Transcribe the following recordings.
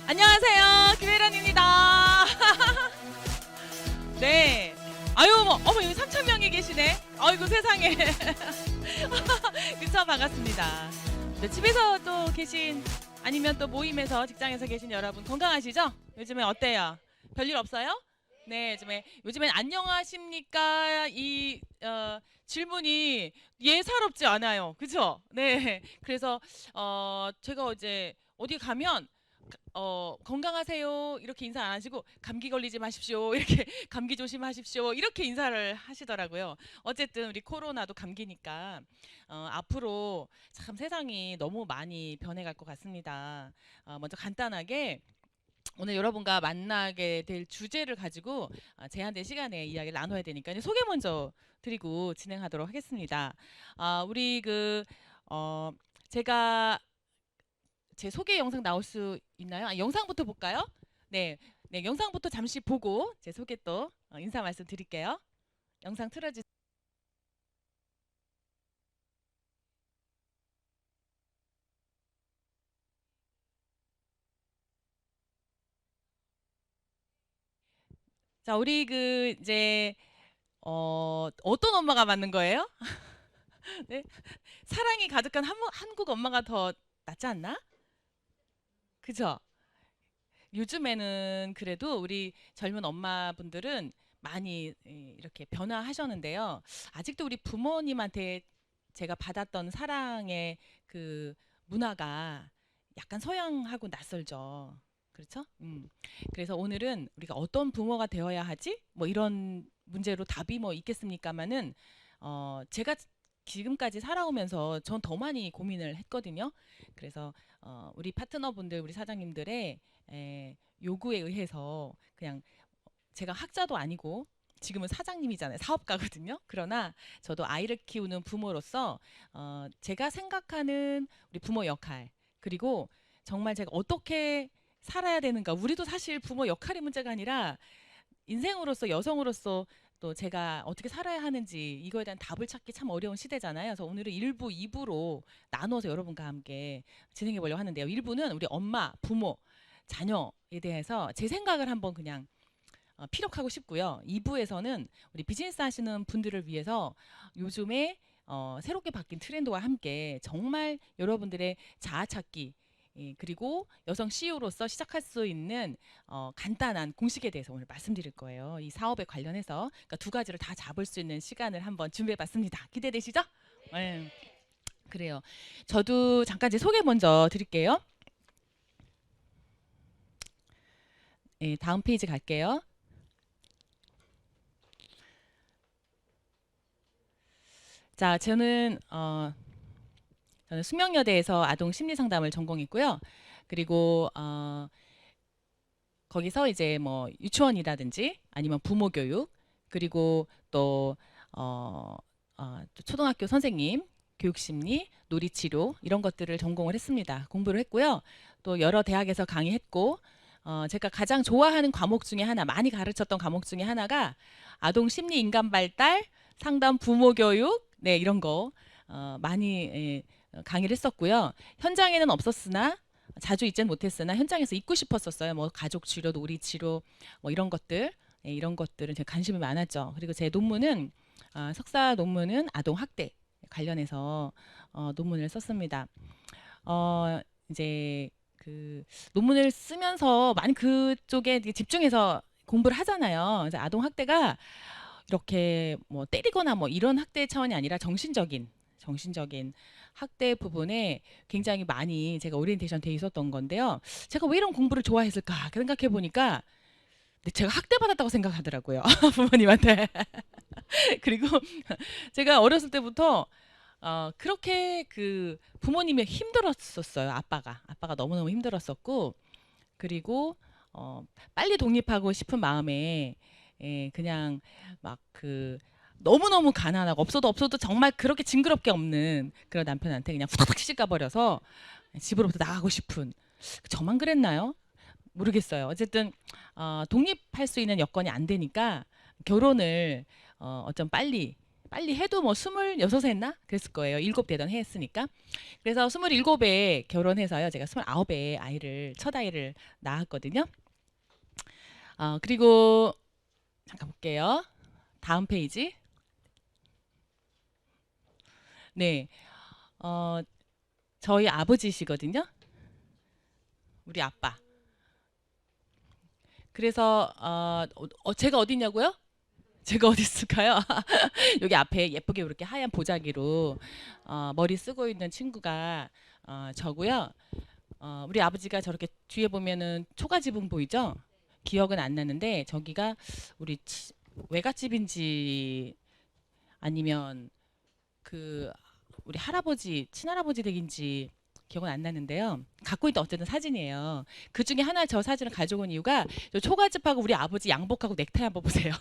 안녕하세요, 김혜란입니다. 네. 아유, 어머, 여기 3,000명이 계시네. 아이고, 세상에. 그쵸, 반갑습니다. 네, 집에서 또 계신, 아니면 또 모임에서, 직장에서 계신 여러분, 건강하시죠? 요즘에 어때요? 별일 없어요? 네, 요즘엔 안녕하십니까? 질문이 예사롭지 않아요. 그쵸? 네. 그래서, 제가 어제 어디 가면, 건강하세요. 이렇게 인사 안 하시고, 감기 걸리지 마십시오. 이렇게, 감기 조심하십시오. 이렇게 인사를 하시더라고요. 어쨌든, 우리 코로나도 감기니까, 앞으로 참 세상이 너무 많이 변해갈 것 같습니다. 먼저 간단하게, 오늘 여러분과 만나게 될 주제를 가지고 제한된 시간에 이야기를 나눠야 되니까 이제 소개 먼저 드리고 진행하도록 하겠습니다. 우리 제가 제 소개 영상 나올 수 있나요? 영상부터 볼까요? 네, 네, 영상부터 잠시 보고 제 소개 또 인사 말씀 드릴게요. 영상 틀어주세요. 자, 우리 이제 어떤 엄마가 맞는 거예요? 네? 사랑이 가득한 한국 엄마가 더 낫지 않나? 그죠? 요즘에는 그래도 우리 젊은 엄마분들은 많이 이렇게 변화하셨는데요. 아직도 우리 부모님한테 제가 받았던 사랑의 그 문화가 약간 서양하고 낯설죠. 그렇죠? 그래서 오늘은 우리가 어떤 부모가 되어야 하지? 뭐 이런 문제로 답이 뭐 있겠습니까마는 제가 지금까지 살아오면서 전 더 많이 고민을 했거든요. 그래서 우리 파트너분들, 우리 사장님들의 요구에 의해서 그냥 제가 학자도 아니고 지금은 사장님이잖아요. 사업가거든요. 그러나 저도 아이를 키우는 부모로서 제가 생각하는 우리 부모 역할 그리고 정말 제가 어떻게 살아야 되는가. 우리도 사실 부모 역할의 문제가 아니라 인생으로서 여성으로서 또 제가 어떻게 살아야 하는지 이거에 대한 답을 찾기 참 어려운 시대잖아요. 그래서 오늘은 1부, 2부로 나눠서 여러분과 함께 진행해 보려고 하는데요. 1부는 우리 엄마, 부모, 자녀에 대해서 제 생각을 한번 그냥 피력하고 싶고요. 2부에서는 우리 비즈니스 하시는 분들을 위해서 요즘에 새롭게 바뀐 트렌드와 함께 정말 여러분들의 자아 찾기 그리고 여성 CEO로서 시작할 수 있는 간단한 공식에 대해서 오늘 말씀드릴 거예요. 이 사업에 관련해서 그러니까 두 가지를 다 잡을 수 있는 시간을 한번 준비해봤습니다. 기대되시죠? 네. 그래요. 저도 잠깐 제 소개 먼저 드릴게요. 네, 다음 페이지 갈게요. 자, 저는 숙명여대에서 아동 심리 상담을 전공했고요. 그리고 거기서 이제 뭐 유치원이라든지 아니면 부모 교육 그리고 또 초등학교 선생님 교육 심리, 놀이 치료 이런 것들을 전공을 했습니다. 공부를 했고요. 또 여러 대학에서 강의했고 제가 가장 좋아하는 과목 중에 하나, 많이 가르쳤던 과목 중에 하나가 아동 심리 인간 발달, 상담 부모 교육, 네, 이런 거 많이 강의를 했었고요. 현장에는 없었으나 자주 있지는 못했으나 현장에서 있고 싶었었어요. 뭐 가족 치료, 놀이 치료 뭐 이런 것들 이런 것들은 제가 관심이 많았죠. 그리고 제 논문은 석사 논문은 아동 학대 관련해서 논문을 썼습니다. 어, 이제 그 논문을 쓰면서 많이 그쪽에 되게 집중해서 공부를 하잖아요. 그래서 아동 학대가 이렇게 뭐 때리거나 뭐 이런 학대 차원이 아니라 정신적인 학대 부분에 굉장히 많이 제가 오리엔테이션 돼 있었던 건데요. 제가 왜 이런 공부를 좋아했을까 생각해 보니까 제가 학대받았다고 생각하더라고요. 부모님한테. 그리고 제가 어렸을 때부터 그렇게 그 부모님이 힘들었었어요. 아빠가 너무너무 힘들었었고 그리고 빨리 독립하고 싶은 마음에 그냥 막 너무너무 가난하고 없어도 정말 그렇게 징그럽게 없는 그런 남편한테 그냥 후다닥 시집 가버려서 집으로부터 나가고 싶은 저만 그랬나요? 모르겠어요. 어쨌든 독립할 수 있는 여건이 안 되니까 결혼을 어쩜 빨리 빨리 해도 뭐 26에 했나? 그랬을 거예요. 7 되던 해 했으니까. 그래서 27에 결혼해서요. 제가 29에 첫 아이를 낳았거든요. 그리고 잠깐 볼게요. 다음 페이지. 네. 저희 아버지시거든요. 우리 아빠. 그래서 제가 어디냐고요? 제가 어디 있을까요? 여기 앞에 예쁘게 이렇게 하얀 보자기로 머리 쓰고 있는 친구가 저고요. 우리 아버지가 저렇게 뒤에 보면은 초가지붕 보이죠? 기억은 안 나는데 저기가 우리 외갓집인지 아니면 그 우리 할아버지 친할아버지 댁인지 기억은 안 나는데요. 갖고 있던 어쨌든 사진이에요. 그 중에 하나 저 사진을 가져온 이유가 저 초가집하고 우리 아버지 양복하고 넥타이 한번 보세요.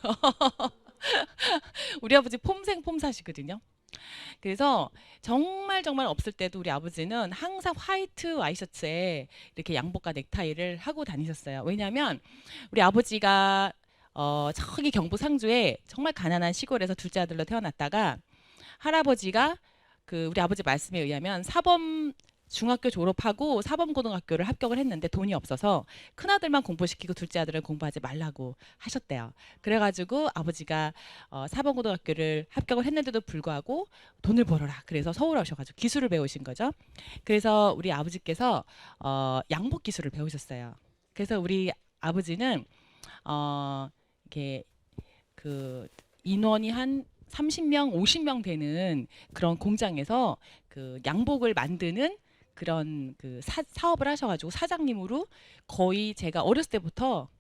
우리 아버지 폼사시거든요. 그래서 정말 정말 없을 때도 우리 아버지는 항상 화이트 와이셔츠에 이렇게 양복과 넥타이를 하고 다니셨어요. 왜냐하면 우리 아버지가 저기 경북 상주에 정말 가난한 시골에서 둘째 아들로 태어났다가 할아버지가 우리 아버지 말씀에 의하면 사범 중학교 졸업하고 사범고등학교를 합격을 했는데 돈이 없어서 큰아들만 공부시키고 둘째 아들은 공부하지 말라고 하셨대요. 그래가지고 아버지가 사범고등학교를 합격을 했는데도 불구하고 돈을 벌어라. 그래서 서울 오셔가지고 기술을 배우신 거죠. 그래서 우리 아버지께서 양복 기술을 배우셨어요. 그래서 우리 아버지는 이렇게 인원이 한 30명, 50명 되는 그런 공장에서 양복을 만드는 그런 사업을 하셔가지고 사장님으로 거의 제가 어렸을 때부터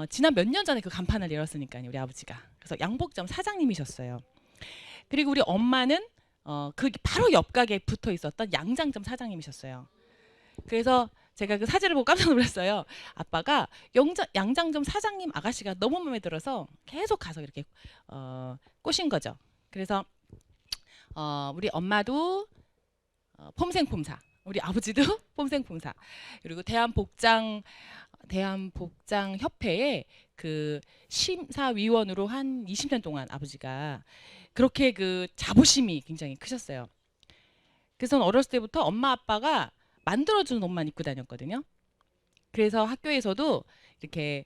지난 몇 년 전에 그 간판을 열었으니까요, 우리 아버지가. 그래서 양복점 사장님이셨어요. 그리고 우리 엄마는 그 바로 옆 가게에 붙어 있었던 양장점 사장님이셨어요. 그래서 제가 그 사진을 보고 깜짝 놀랐어요. 아빠가 양장점 사장님 아가씨가 너무 마음에 들어서 계속 가서 이렇게 꼬신 거죠. 그래서 우리 엄마도 폼생폼사, 우리 아버지도 폼생폼사. 그리고 대한복장협회에 심사위원으로 한 20년 동안 아버지가 그렇게 자부심이 굉장히 크셨어요. 그래서 어렸을 때부터 엄마 아빠가 만들어주는 옷만 입고 다녔거든요. 그래서 학교에서도 이렇게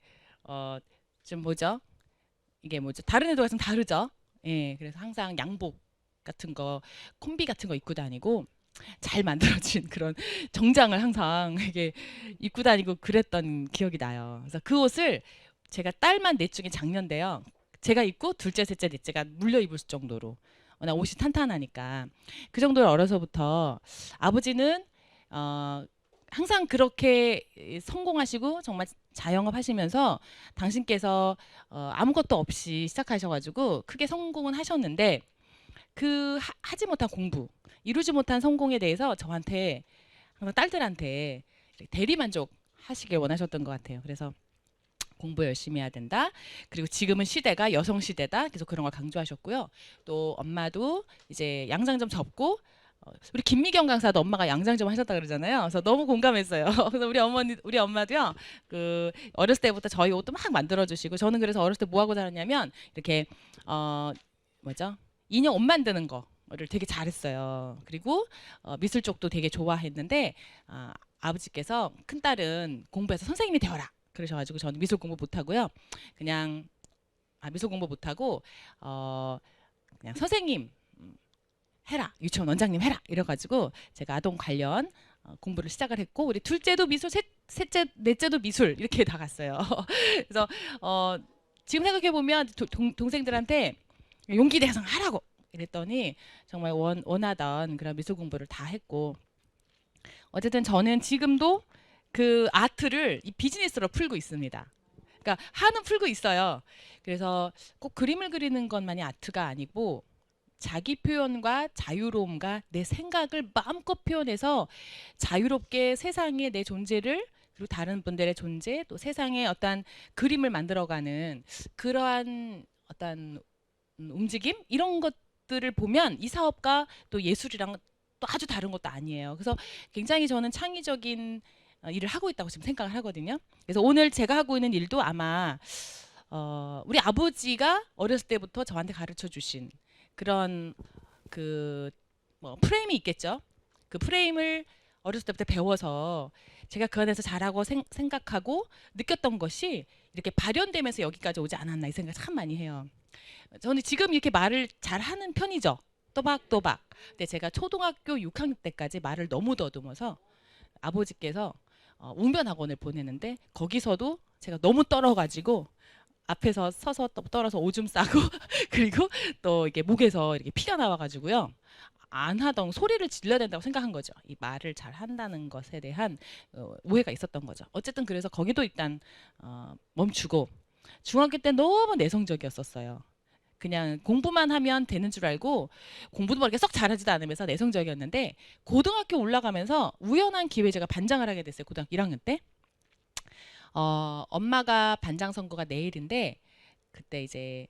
좀 이게 다른 애들 같은 다르죠. 예, 그래서 항상 양복 같은 거, 콤비 같은 거 입고 다니고 잘 만들어진 그런 정장을 항상 이게 입고 다니고 그랬던 기억이 나요. 그래서 그 옷을 제가 딸만 넷 중에 장녀인데요. 제가 입고 둘째, 셋째, 넷째가 물려 입을 정도로 워낙 옷이 탄탄하니까 그 정도로 어려서부터 아버지는 항상 그렇게 성공하시고 정말 자영업 하시면서 당신께서 아무것도 없이 시작하셔가지고 크게 성공은 하셨는데 하지 못한 공부, 이루지 못한 성공에 대해서 저한테 항상 딸들한테 대리만족 하시길 원하셨던 것 같아요. 그래서 공부 열심히 해야 된다. 그리고 지금은 시대가 여성 시대다. 계속 그런 걸 강조하셨고요. 또 엄마도 이제 양장점 접고 우리 김미경 강사도 엄마가 양장점 하셨다 그러잖아요. 그래서 너무 공감했어요. 그래서 우리 엄마도요. 어렸을 때부터 저희 옷도 막 만들어 주시고 저는 그래서 어렸을 때 뭐 하고 자랐냐면 이렇게 인형 옷 만드는 거를 되게 잘했어요. 그리고 미술 쪽도 되게 좋아했는데 아버지께서 큰딸은 공부해서 선생님이 되어라 그러셔가지고 저는 미술 공부 못하고요. 그냥 미술 공부 못하고 그냥 선생님 해라, 유치원 원장님 해라 이래가지고 제가 아동 관련 공부를 시작을 했고 우리 둘째도 미술, 셋째, 넷째도 미술 이렇게 다 갔어요. 그래서 지금 생각해 보면 동생들한테 용기 내서 하라고 이랬더니 정말 원하던 그런 미술 공부를 다 했고 어쨌든 저는 지금도 그 아트를 이 비즈니스로 풀고 있습니다. 그러니까 한은 풀고 있어요. 그래서 꼭 그림을 그리는 것만이 아트가 아니고 자기 표현과 자유로움과 내 생각을 마음껏 표현해서 자유롭게 세상에 내 존재를 그리고 다른 분들의 존재 또 세상에 어떤 그림을 만들어가는 그러한 어떤 움직임 이런 것들을 보면 이 사업과 또 예술이랑 또 아주 다른 것도 아니에요. 그래서 굉장히 저는 창의적인 일을 하고 있다고 지금 생각을 하거든요. 그래서 오늘 제가 하고 있는 일도 아마 우리 아버지가 어렸을 때부터 저한테 가르쳐 주신 그런 그 뭐 프레임이 있겠죠. 그 프레임을 어렸을 때부터 배워서 제가 그 안에서 잘하고 생각하고 느꼈던 것이 이렇게 발현되면서 여기까지 오지 않았나 이 생각 참 많이 해요. 저는 지금 이렇게 말을 잘하는 편이죠. 또박또박. 근데 제가 초등학교 6학년 때까지 말을 너무 더듬어서 아버지께서 웅변학원을 보내는데 거기서도 제가 너무 떨어가지고 앞에서 서서 떨어서 오줌 싸고 그리고 또 이게 목에서 이렇게 피가 나와가지고요. 안 하던 소리를 질러야 된다고 생각한 거죠. 이 말을 잘 한다는 것에 대한 오해가 있었던 거죠. 어쨌든 그래서 거기도 일단 멈추고 중학교 때 너무 내성적이었었어요. 그냥 공부만 하면 되는 줄 알고 공부도 뭐 이렇게 썩 잘하지도 않으면서 내성적이었는데 고등학교 올라가면서 우연한 기회에 제가 반장을 하게 됐어요. 고등학교 1학년 때. 엄마가 반장 선거가 내일인데 그때 이제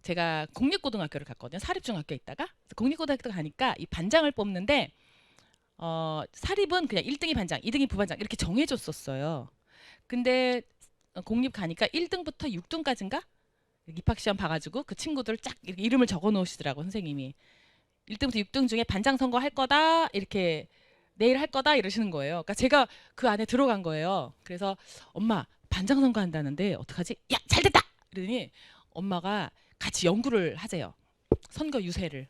제가 공립고등학교를 갔거든요. 사립중학교에 있다가 공립고등학교 가니까 이 반장을 뽑는데 사립은 그냥 1등이 반장, 2등이 부반장 이렇게 정해줬었어요. 근데 공립 가니까 1등부터 6등까지인가 입학시험 봐가지고 그 친구들 쫙 이렇게 이름을 적어 놓으시더라고 선생님이. 1등부터 6등 중에 반장 선거 할 거다 이렇게 내일 할 거다 이러시는 거예요. 그러니까 제가 그 안에 들어간 거예요. 그래서 엄마 반장 선거 한다는데 어떡하지? 야 잘됐다! 이러더니 엄마가 같이 연구를 하재요. 선거 유세를.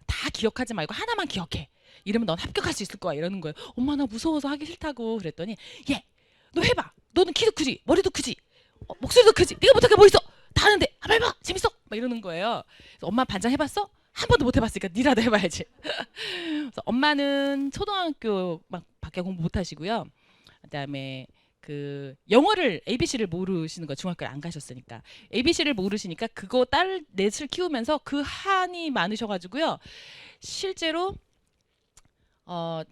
다 기억하지 말고 하나만 기억해. 이러면 넌 합격할 수 있을 거야 이러는 거예요. 엄마 나 무서워서 하기 싫다고 그랬더니 얘 너 해봐. 너는 키도 크지 머리도 크지 목소리도 크지 네가 못할 게 뭐 있어 다 하는데 한번 해봐 재밌어 막 이러는 거예요. 그래서 엄마 반장 해봤어? 한 번도 못 해봤으니까 니라도 해봐야지. 그래서 엄마는 초등학교 막 밖에 공부 못 하시고요. 그다음에 그 영어를 ABC를 모르시는 거 중학교를 안 가셨으니까 ABC를 모르시니까 그거 딸 넷을 키우면서 그 한이 많으셔가지고요. 실제로 어,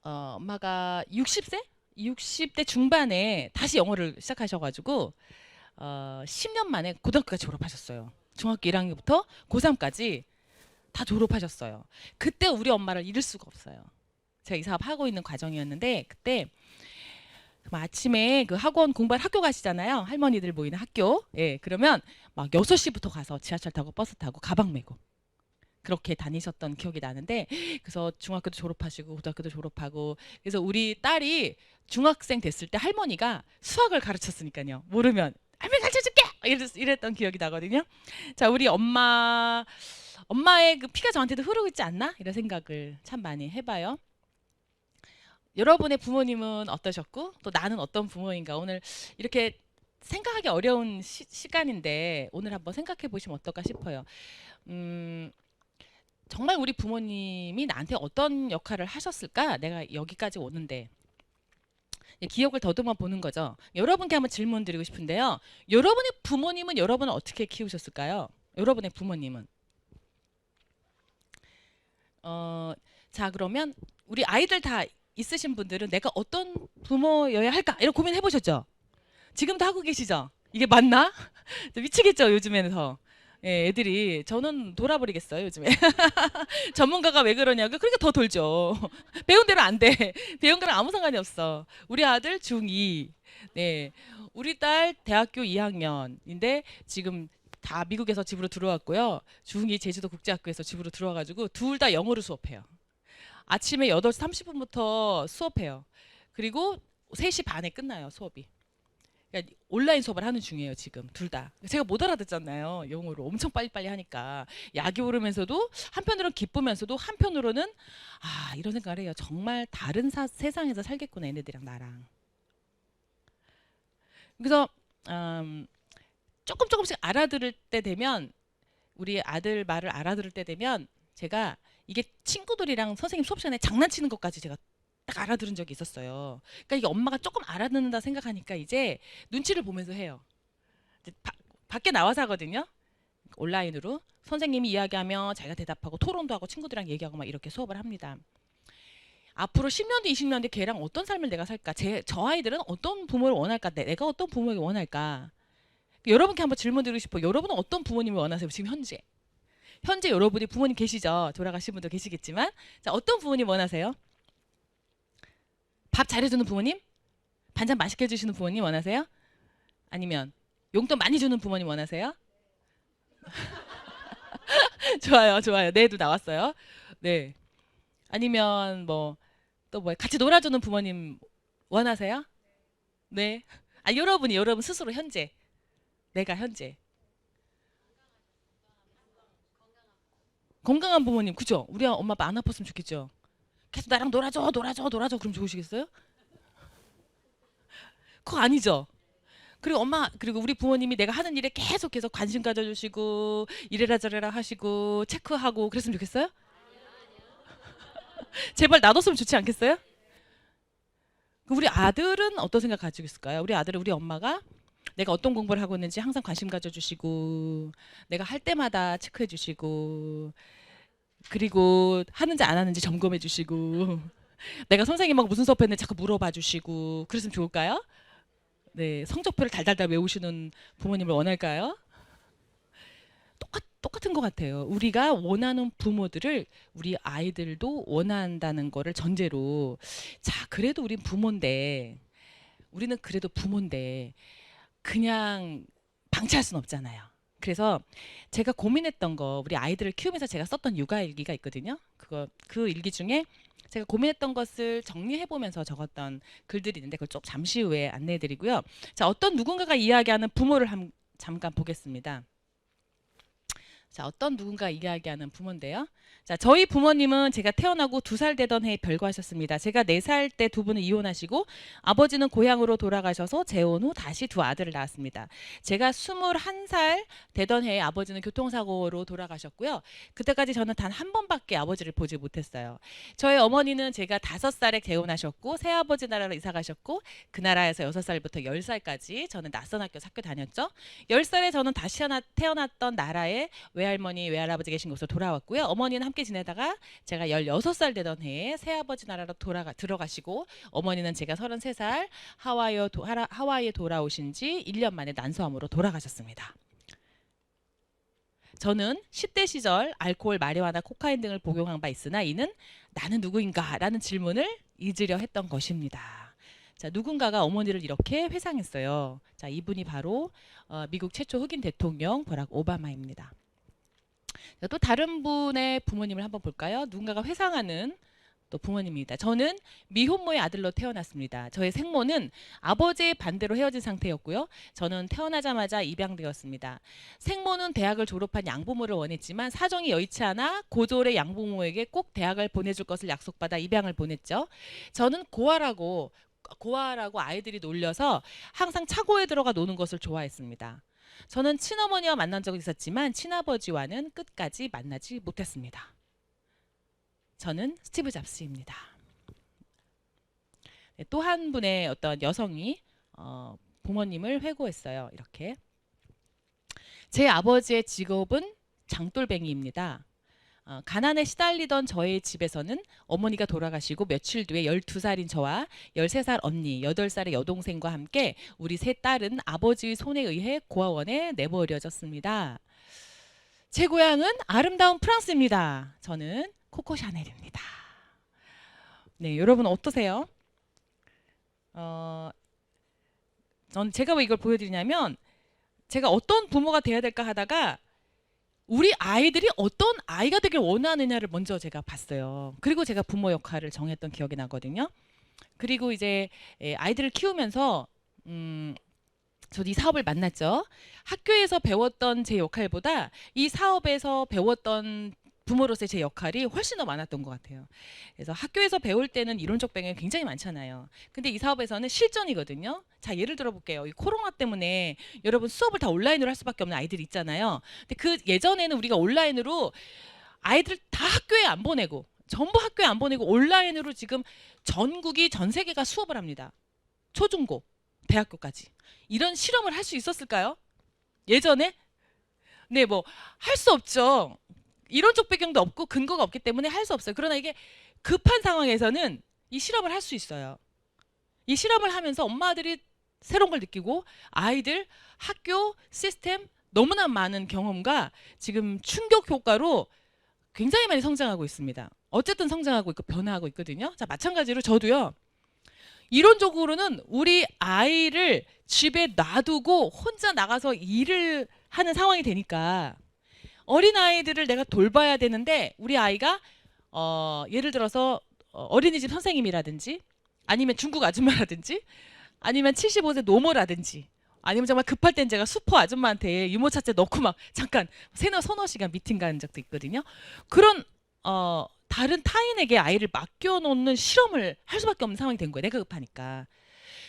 엄마가 60대 중반에 다시 영어를 시작하셔가지고 10년 만에 고등학교까지 졸업하셨어요. 중학교 1학년부터 고3까지 다 졸업하셨어요. 그때 우리 엄마를 잃을 수가 없어요. 제가 이 사업 하고 있는 과정이었는데 그때 아침에 그 학원 공부할 학교 가시잖아요. 할머니들 모이는 학교. 예, 그러면 막 6시부터 가서 지하철 타고 버스 타고 가방 메고 그렇게 다니셨던 기억이 나는데 그래서 중학교도 졸업하시고 고등학교도 졸업하고 그래서 우리 딸이 중학생 됐을 때 할머니가 수학을 가르쳤으니까요. 모르면 할머니 가르쳐줄게! 이랬던 기억이 나거든요. 자, 우리 엄마의 그 피가 저한테도 흐르고 있지 않나? 이런 생각을 참 많이 해봐요. 여러분의 부모님은 어떠셨고 또 나는 어떤 부모인가 오늘 이렇게 생각하기 어려운 시간인데 오늘 한번 생각해 보시면 어떨까 싶어요. 정말 우리 부모님이 나한테 어떤 역할을 하셨을까? 내가 여기까지 오는데 기억을 더듬어 보는 거죠. 여러분께 한번 질문 드리고 싶은데요. 여러분의 부모님은 여러분을 어떻게 키우셨을까요? 여러분의 부모님은 자 그러면 우리 아이들 다 있으신 분들은 내가 어떤 부모여야 할까 이런 고민해 보셨죠? 지금도 하고 계시죠? 이게 맞나? 미치겠죠 요즘에서. 예, 애들이 저는 돌아버리겠어요 요즘에. 전문가가 왜 그러냐고 그러니까 더 돌죠. 배운 대로 안 돼. 배운 거랑 아무 상관이 없어. 우리 아들 중2 네, 우리 딸 대학교 2학년인데 지금 다 미국에서 집으로 들어왔고요. 중2 제주도 국제학교에서 집으로 들어와가지고 둘 다 영어를 수업해요. 아침에 8시 30분부터 수업해요. 그리고 3시 반에 끝나요 수업이. 그러니까 온라인 수업을 하는 중이에요 지금 둘 다. 제가 못 알아듣잖아요 영어로 엄청 빨리빨리 하니까 약이 오르면서도 한편으로는 기쁘면서도 한편으로는 아 이런 생각을 해요. 정말 다른 세상에서 살겠구나 얘네들이랑 나랑. 그래서 조금씩 알아들을 때 되면 우리 아들 말을 알아들을 때 되면 제가 이게 친구들이랑 선생님 수업 시간에 장난치는 것까지 제가 딱 알아들은 적이 있었어요. 그러니까 이게 엄마가 조금 알아듣는다 생각하니까 이제 눈치를 보면서 해요. 이제 밖에 나와서 하거든요. 온라인으로 선생님이 이야기하면 자기가 대답하고 토론도 하고 친구들이랑 얘기하고 막 이렇게 수업을 합니다. 앞으로 10년 뒤 20년 뒤 걔랑 어떤 삶을 내가 살까? 저 아이들은 어떤 부모를 원할까? 내가 어떤 부모를 원할까? 여러분께 한번 질문 드리고 싶어요. 여러분은 어떤 부모님을 원하세요? 지금 현재 여러분이 부모님 계시죠? 돌아가신 분도 계시겠지만 자, 어떤 부모님 원하세요? 밥 잘해주는 부모님? 반찬 맛있게 해주시는 부모님 원하세요? 아니면 용돈 많이 주는 부모님 원하세요? 좋아요, 좋아요. 네도 나왔어요. 네. 아니면 뭐 또 뭐 같이 놀아주는 부모님 원하세요? 네. 아, 여러분 스스로 현재, 내가 현재 건강한 부모님, 그죠? 우리 엄마 아빠 안 아팠으면 좋겠죠. 계속 나랑 놀아줘, 놀아줘, 놀아줘. 그럼 좋으시겠어요? 그거 아니죠. 그리고 그리고 우리 부모님이 내가 하는 일에 계속해서 관심 가져주시고, 이래라 저래라 하시고, 체크하고, 그랬으면 좋겠어요? 제발 놔뒀으면 좋지 않겠어요? 우리 아들은 어떤 생각 가지고 있을까요? 우리 아들은 우리 엄마가 내가 어떤 공부를 하고 있는지 항상 관심 가져주시고, 내가 할 때마다 체크해주시고, 그리고 하는지 안 하는지 점검해주시고, 내가 선생님하고 무슨 수업했는지 자꾸 물어봐주시고, 그랬으면 좋을까요? 네, 성적표를 달달달 외우시는 부모님을 원할까요? 똑같은 것 같아요. 우리가 원하는 부모들을 우리 아이들도 원한다는 거를 전제로, 자, 그래도 우린 부모인데, 우리는 그래도 부모인데, 그냥 방치할 순 없잖아요. 그래서 제가 고민했던 거, 우리 아이들을 키우면서 제가 썼던 육아 일기가 있거든요. 그 일기 중에 제가 고민했던 것을 정리해 보면서 적었던 글들이 있는데 그걸 좀 잠시 후에 안내해 드리고요. 자, 어떤 누군가가 이야기하는 부모를 잠깐 보겠습니다. 자, 어떤 누군가 이야기하는 부모인데요. 자, 저희 부모님은 제가 태어나고 2살 되던 해에 별거하셨습니다. 제가 4살 때 두 분은 이혼하시고 아버지는 고향으로 돌아가셔서 재혼 후 다시 두 아들을 낳았습니다. 제가 21살 되던 해에 아버지는 교통사고로 돌아가셨고요. 그때까지 저는 단 한 번밖에 아버지를 보지 못했어요. 저희 어머니는 제가 5살에 재혼하셨고 새아버지 나라로 이사 가셨고 그 나라에서 6살부터 10살까지 저는 낯선 학교 다녔죠. 10살에 저는 다시 태어났던 나라에 외할머니, 외할아버지 계신 곳으로 돌아왔고요. 어머니는 함께 지내다가 제가 16살 되던 해에 새아버지 나라로 들어가시고 어머니는 제가 33살 하와이에 돌아오신 지 1년 만에 난소암으로 돌아가셨습니다. 저는 10대 시절 알코올, 마리화나 코카인 등을 복용한 바 있으나 이는 나는 누구인가? 라는 질문을 잊으려 했던 것입니다. 자, 누군가가 어머니를 이렇게 회상했어요. 자, 이분이 바로 미국 최초 흑인 대통령 버락 오바마입니다. 또 다른 분의 부모님을 한번 볼까요? 누군가가 회상하는 또 부모님입니다. 저는 미혼모의 아들로 태어났습니다. 저의 생모는 아버지의 반대로 헤어진 상태였고요. 저는 태어나자마자 입양되었습니다. 생모는 대학을 졸업한 양부모를 원했지만 사정이 여의치 않아 고졸의 양부모에게 꼭 대학을 보내줄 것을 약속받아 입양을 보냈죠. 저는 고아라고 아이들이 놀려서 항상 차고에 들어가 노는 것을 좋아했습니다. 저는 친어머니와 만난 적이 있었지만 친아버지와는 끝까지 만나지 못했습니다. 저는 스티브 잡스입니다. 네, 또 한 분의 어떤 여성이 부모님을 회고했어요. 이렇게. 제 아버지의 직업은 장돌뱅이입니다. 가난에 시달리던 저의 집에서는 어머니가 돌아가시고 며칠 뒤에 12살인 저와 13살 언니, 8살의 여동생과 함께 우리 세 딸은 아버지의 손에 의해 고아원에 내버려졌습니다. 제 고향은 아름다운 프랑스입니다. 저는 코코 샤넬입니다. 네, 여러분 어떠세요? 전 제가 왜 이걸 보여드리냐면 제가 어떤 부모가 돼야 될까 하다가 우리 아이들이 어떤 아이가 되길 원하느냐를 먼저 제가 봤어요. 그리고 제가 부모 역할을 정했던 기억이 나거든요. 그리고 이제 아이들을 키우면서 저도 이 사업을 만났죠. 학교에서 배웠던 제 역할보다 이 사업에서 배웠던 부모로서의 제 역할이 훨씬 더 많았던 것 같아요. 그래서 학교에서 배울 때는 이론적 배경이 굉장히 많잖아요. 근데 이 사업에서는 실전이거든요. 자, 예를 들어 볼게요. 이 코로나 때문에 여러분 수업을 다 온라인으로 할 수밖에 없는 아이들이 있잖아요. 근데 그 예전에는 우리가 온라인으로 아이들 다 학교에 안 보내고 전부 학교에 안 보내고 온라인으로 지금 전 세계가 수업을 합니다. 초중고, 대학교까지. 이런 실험을 할 수 있었을까요? 예전에? 네, 뭐 할 수 없죠. 이론적 배경도 없고 근거가 없기 때문에 할 수 없어요. 그러나 이게 급한 상황에서는 이 실험을 할 수 있어요. 이 실험을 하면서 엄마들이 새로운 걸 느끼고 아이들 학교 시스템 너무나 많은 경험과 지금 충격 효과로 굉장히 많이 성장하고 있습니다. 어쨌든 성장하고 있고 변화하고 있거든요. 자, 마찬가지로 저도요. 이론적으로는 우리 아이를 집에 놔두고 혼자 나가서 일을 하는 상황이 되니까 어린 아이들을 내가 돌봐야 되는데 우리 아이가 예를 들어서 어린이집 선생님이라든지 아니면 중국 아줌마라든지 아니면 75세 노모라든지 아니면 정말 급할 땐 제가 슈퍼 아줌마한테 유모차째 넣고 막 잠깐 서너 시간 미팅 가는 적도 있거든요. 그런 다른 타인에게 아이를 맡겨놓는 실험을 할 수밖에 없는 상황이 된 거예요. 내가 급하니까.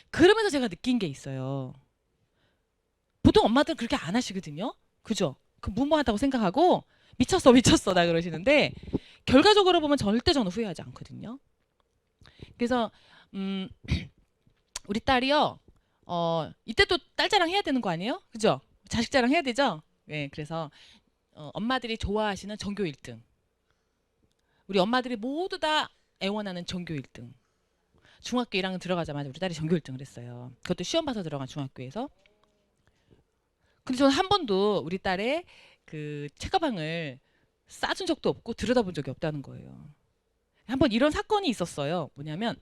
그러면서 제가 느낀 게 있어요. 보통 엄마들은 그렇게 안 하시거든요. 그죠? 그 무모하다고 생각하고 미쳤어 미쳤어 나 그러시는데 결과적으로 보면 절대 저는 후회하지 않거든요. 그래서 우리 딸이요. 이때 또 딸 자랑 해야 되는 거 아니에요? 그죠? 자식 자랑 해야 되죠? 네, 그래서 엄마들이 좋아하시는 전교 1등. 우리 엄마들이 모두 다 애원하는 전교 1등. 중학교 1학년 들어가자마자 우리 딸이 전교 1등을 했어요. 그것도 시험 봐서 들어간 중학교에서. 근데 저는 한 번도 우리 딸의 그 책가방을 싸준 적도 없고 들여다본 적이 없다는 거예요. 한번 이런 사건이 있었어요. 뭐냐면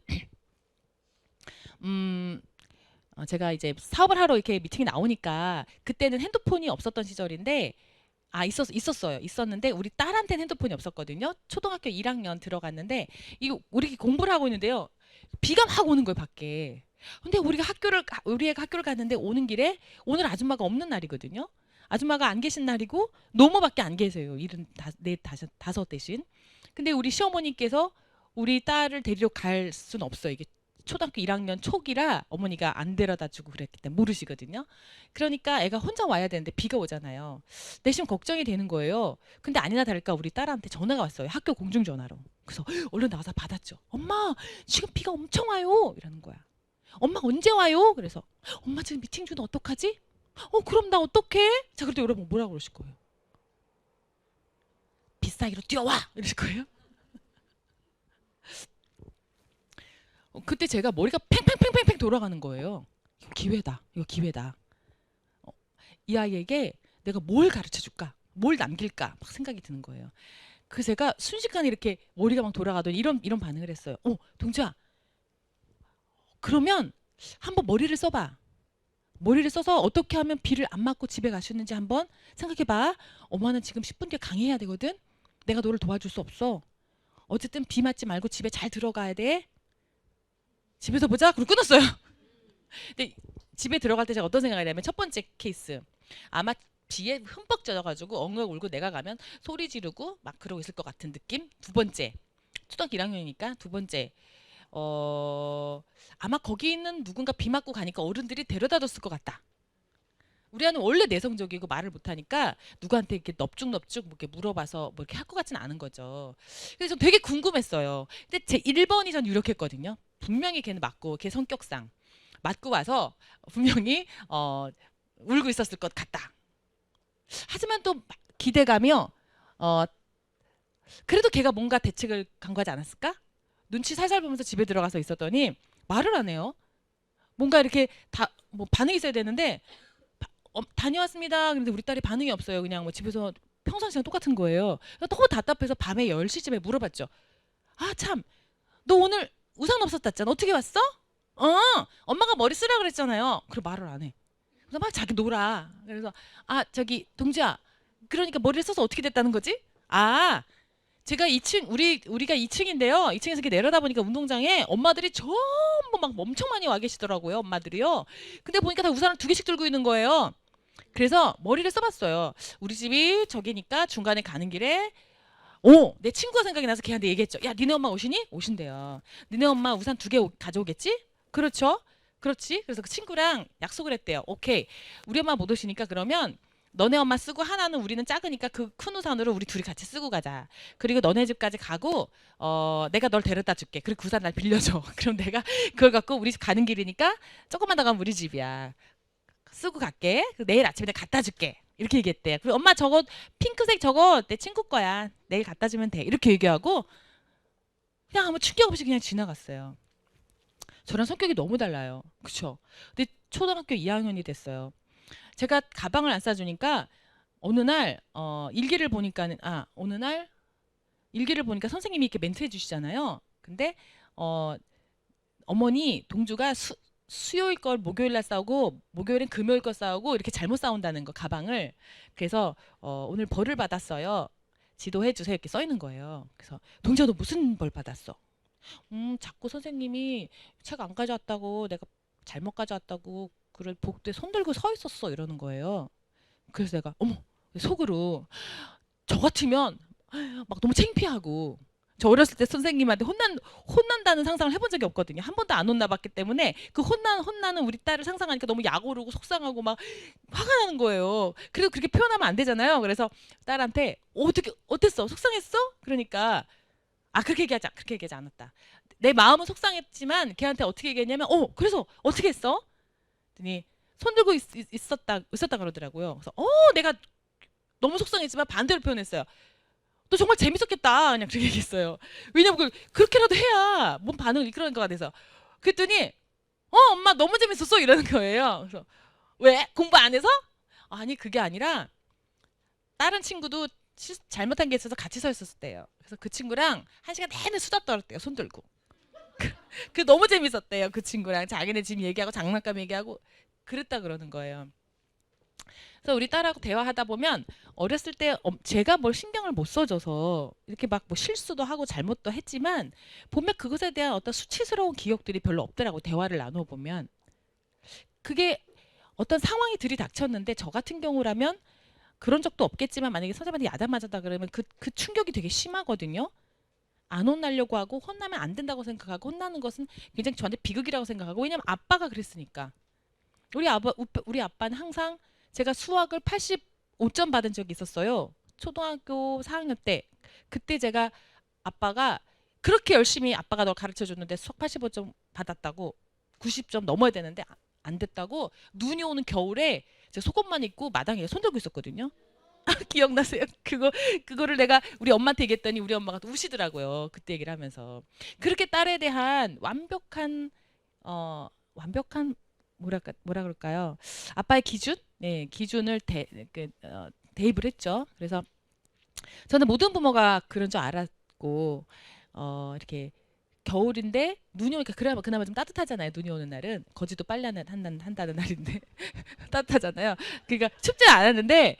제가 이제 사업을 하러 이렇게 미팅이 나오니까 그때는 핸드폰이 없었던 시절인데 있었어요. 있었는데 우리 딸한테는 핸드폰이 없었거든요. 초등학교 1학년 들어갔는데 이거 우리 공부를 하고 있는데요. 비가 막 오는 거예요, 밖에. 근데 우리 애가 학교를 갔는데 오는 길에 오늘 아줌마가 없는 날이거든요. 아줌마가 안 계신 날이고 노모밖에 안 계세요. 다섯 대신. 근데 우리 시어머니께서 우리 딸을 데리러 갈 수는 없어요. 이게 초등학교 1학년 초기라 어머니가 안 데려다 주고 그랬기 때문에 모르시거든요. 그러니까 애가 혼자 와야 되는데 비가 오잖아요. 내심 걱정이 되는 거예요. 근데 아니나 다를까 우리 딸한테 전화가 왔어요. 학교 공중전화로. 그래서 얼른 나가서 받았죠. 엄마 지금 비가 엄청 와요. 이러는 거야. 엄마 언제 와요? 그래서 엄마 지금 미팅 중인데 어떡하지? 그럼 나 어떡해? 자, 그때 여러분 뭐라고 그러실 거예요? 비싸기로 뛰어와! 이러실 거예요? 그때 제가 머리가 팽팽팽팽팽 돌아가는 거예요. 이거 기회다. 이거 기회다. 이 아이에게 내가 뭘 가르쳐 줄까? 뭘 남길까? 막 생각이 드는 거예요. 그래서 제가 순식간에 이렇게 머리가 막 돌아가더니 이런 반응을 했어요. 동주야. 그러면 한번 머리를 써봐. 머리를 써서 어떻게 하면 비를 안 맞고 집에 갈 수 있는지 한번 생각해봐. 엄마는 지금 10분 뒤에 강의해야 되거든. 내가 너를 도와줄 수 없어. 어쨌든 비 맞지 말고 집에 잘 들어가야 돼. 집에서 보자. 그리고 끊었어요. 근데 집에 들어갈 때 제가 어떤 생각이 나냐면 첫 번째 케이스. 아마 비에 흠뻑 젖어가지고 엉엉 울고 내가 가면 소리 지르고 막 그러고 있을 것 같은 느낌. 두 번째. 초등학교 1학년이니까 두 번째. 아마 거기 있는 누군가 비 맞고 가니까 어른들이 데려다 줬을 것 같다. 우리 아는 원래 내성적이고 말을 못하니까 누구한테 이렇게 넙죽넙죽 뭐 이렇게 물어봐서 뭐 이렇게 할 것 같지는 않은 거죠. 그래서 전 되게 궁금했어요. 근데 제 1번이 전 유력했거든요. 분명히 걔는 맞고 걔 성격상 맞고 와서 분명히 울고 있었을 것 같다. 하지만 또 기대가며 그래도 걔가 뭔가 대책을 강구하지 않았을까? 눈치 살살 보면서 집에 들어가서 있었더니 말을 안 해요. 뭔가 이렇게 뭐 반응이 있어야 되는데 다녀왔습니다. 그런데 우리 딸이 반응이 없어요. 그냥 뭐 집에서 평상시랑 똑같은 거예요. 너무 답답해서 밤에 10시쯤에 물어봤죠. 아, 참. 너 오늘 우산 없었다잖아. 어떻게 왔어? 엄마가 머리 쓰라 그랬잖아요. 그래 말을 안 해. 그래서 막 자기 놀아. 그래서 저기 동주야. 그러니까 머리를 써서 어떻게 됐다는 거지? 제가 2층 우리가 2층인데요. 2층에서 이렇게 내려다 보니까 운동장에 엄마들이 전부 막 엄청 많이 와 계시더라고요. 엄마들이요. 근데 보니까 다 우산을 2개씩 들고 있는 거예요. 그래서 머리를 써봤어요. 우리 집이 저기니까 중간에 가는 길에 내 친구가 생각이 나서 걔한테 얘기했죠. 야, 니네 엄마 오시니? 오신대요. 니네 엄마 우산 2개 가져오겠지? 그렇죠? 그렇지? 그래서 그 친구랑 약속을 했대요. 오케이. 우리 엄마 못 오시니까 그러면 너네 엄마 쓰고 하나는 우리는 작으니까 그 큰 우산으로 우리 둘이 같이 쓰고 가자. 그리고 너네 집까지 가고 내가 널 데려다 줄게. 그리고 그 우산 날 빌려줘. 그럼 내가 그걸 갖고 우리 집 가는 길이니까 조금만 더 가면 우리 집이야. 쓰고 갈게. 내일 아침에 내가 갖다 줄게. 이렇게 얘기했대. 그리고 엄마 저거 핑크색 저거 내 친구 거야. 내일 갖다 주면 돼. 이렇게 얘기하고 그냥 아무 충격 없이 그냥 지나갔어요. 저랑 성격이 너무 달라요. 그쵸? 근데 초등학교 2학년이 됐어요. 제가 가방을 안 싸주니까 어느 날 일기를 보니까는 어느 날 일기를 보니까 선생님이 이렇게 멘트 해주시잖아요. 근데 어머니 동주가 수요일 걸 목요일 날 싸우고 목요일엔 금요일 걸 싸우고 이렇게 잘못 싸운다는 거 가방을. 그래서 오늘 벌을 받았어요. 지도해 주세요. 이렇게 써 있는 거예요. 그래서 동지야 너 무슨 벌 받았어? 자꾸 선생님이 책 안 가져왔다고 내가 잘못 가져왔다고 그걸 복도에 손 들고 서 있었어 이러는 거예요. 그래서 내가 어머 속으로 저 같으면 막 너무 창피하고 저 어렸을 때 선생님한테 혼난다는 상상을 해본 적이 없거든요. 한 번도 안 혼나봤기 때문에 그 혼나는 우리 딸을 상상하니까 너무 약오르고 속상하고 막 화가 나는 거예요. 그래도 그렇게 표현하면 안 되잖아요. 그래서 딸한테 어떻게 어땠어? 속상했어? 그러니까 그렇게 얘기하지 않았다. 내 마음은 속상했지만 걔한테 어떻게 얘기했냐면 그래서 어떻게 했어? 그랬더니 손 들고 있었다 그러더라고요. 그래서 내가 너무 속상했지만 반대로 표현했어요. 너 정말 재밌었겠다. 그냥 그렇게 얘기했어요. 왜냐면 그렇게라도 해야 몸 반응을 이끌어낸 것 같아서. 그랬더니 엄마 너무 재밌었어 이러는 거예요. 그래서 왜? 공부 안 해서? 아니 그게 아니라 다른 친구도 잘못한 게 있어서 같이 서 있었을 때요. 그래서 그 친구랑 1시간 내내 수다 떨었대요. 손 들고. 그 너무 재밌었대요. 그 친구랑 자기네 집 얘기하고 장난감 얘기하고 그랬다 그러는 거예요. 그래서 우리 딸하고 대화하다 보면 어렸을 때 제가 뭘 신경을 못 써줘서 이렇게 막 뭐 실수도 하고 잘못도 했지만 보면 그것에 대한 어떤 수치스러운 기억들이 별로 없더라고. 대화를 나눠보면 그게 어떤 상황이 들이닥쳤는데 저 같은 경우라면 그런 적도 없겠지만 만약에 선생님한테 야단맞았다 그러면 그 충격이 되게 심하거든요. 안 혼나려고 하고 혼나면 안 된다고 생각하고 혼나는 것은 굉장히 저한테 비극이라고 생각하고 왜냐면 아빠가 그랬으니까. 우리 아빠는 항상 제가 수학을 85점 받은 적이 있었어요. 초등학교 4학년 때. 그때 제가 아빠가 그렇게 열심히 아빠가 널 가르쳐 줬는데 수학 85점 받았다고 90점 넘어야 되는데 안 됐다고 눈이 오는 겨울에 제가 속옷만 입고 마당에 손 들고 있었거든요. 기억나세요? 그거를 내가 우리 엄마한테 얘기했더니 우리 엄마가 또 우시더라고요. 그때 얘기를 하면서. 그렇게 딸에 대한 완벽한 뭐라 그럴까요? 아빠의 기준? 네, 기준을 대입을 했죠. 그래서 저는 모든 부모가 그런 줄 알았고 이렇게 겨울인데 눈이 오니까 그나마 좀 따뜻하잖아요. 눈이 오는 날은 거지도 빨래는 한다는 날인데 따뜻하잖아요. 그러니까 춥지 않았는데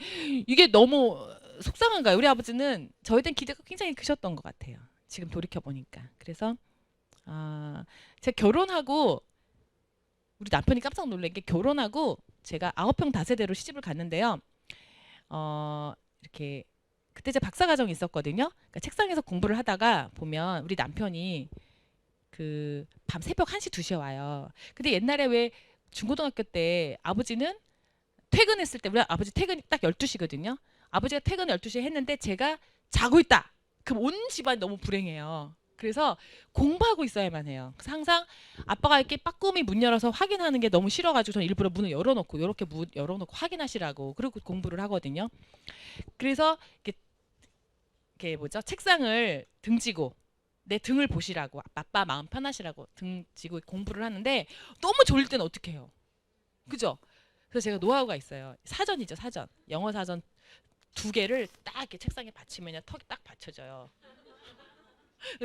이게 너무 속상한 거예요. 우리 아버지는 저에 대한 기대가 굉장히 크셨던 것 같아요. 지금 돌이켜 보니까. 그래서 제가 결혼하고 우리 남편이 깜짝 놀란 게 결혼하고 제가 9평 다세대로 시집을 갔는데요. 이렇게 그때 제 박사과정이 있었거든요. 그러니까 책상에서 공부를 하다가 보면 우리 남편이 그 밤 새벽 1시 2시에 와요. 근데 옛날에 왜 중고등학교 때 아버지는 퇴근했을 때 우리 아버지 퇴근이 딱 12시거든요. 아버지가 퇴근 12시에 했는데 제가 자고 있다. 그럼 온 집안이 너무 불행해요. 그래서 공부하고 있어야만 해요. 그래서 항상 아빠가 이렇게 빠꾸미 문 열어서 확인하는 게 너무 싫어가지고 저는 일부러 문을 열어놓고 이렇게 문 열어놓고 확인하시라고 그리고 공부를 하거든요. 그래서 이렇게 뭐죠? 책상을 등지고 내 등을 보시라고 아빠 마음 편하시라고 등지고 공부를 하는데 너무 졸릴 때는 어떻게 해요? 그죠? 그래서 제가 노하우가 있어요. 사전이죠, 사전. 영어 사전 2개를 딱 이렇게 책상에 받치면 턱이 딱 받쳐져요.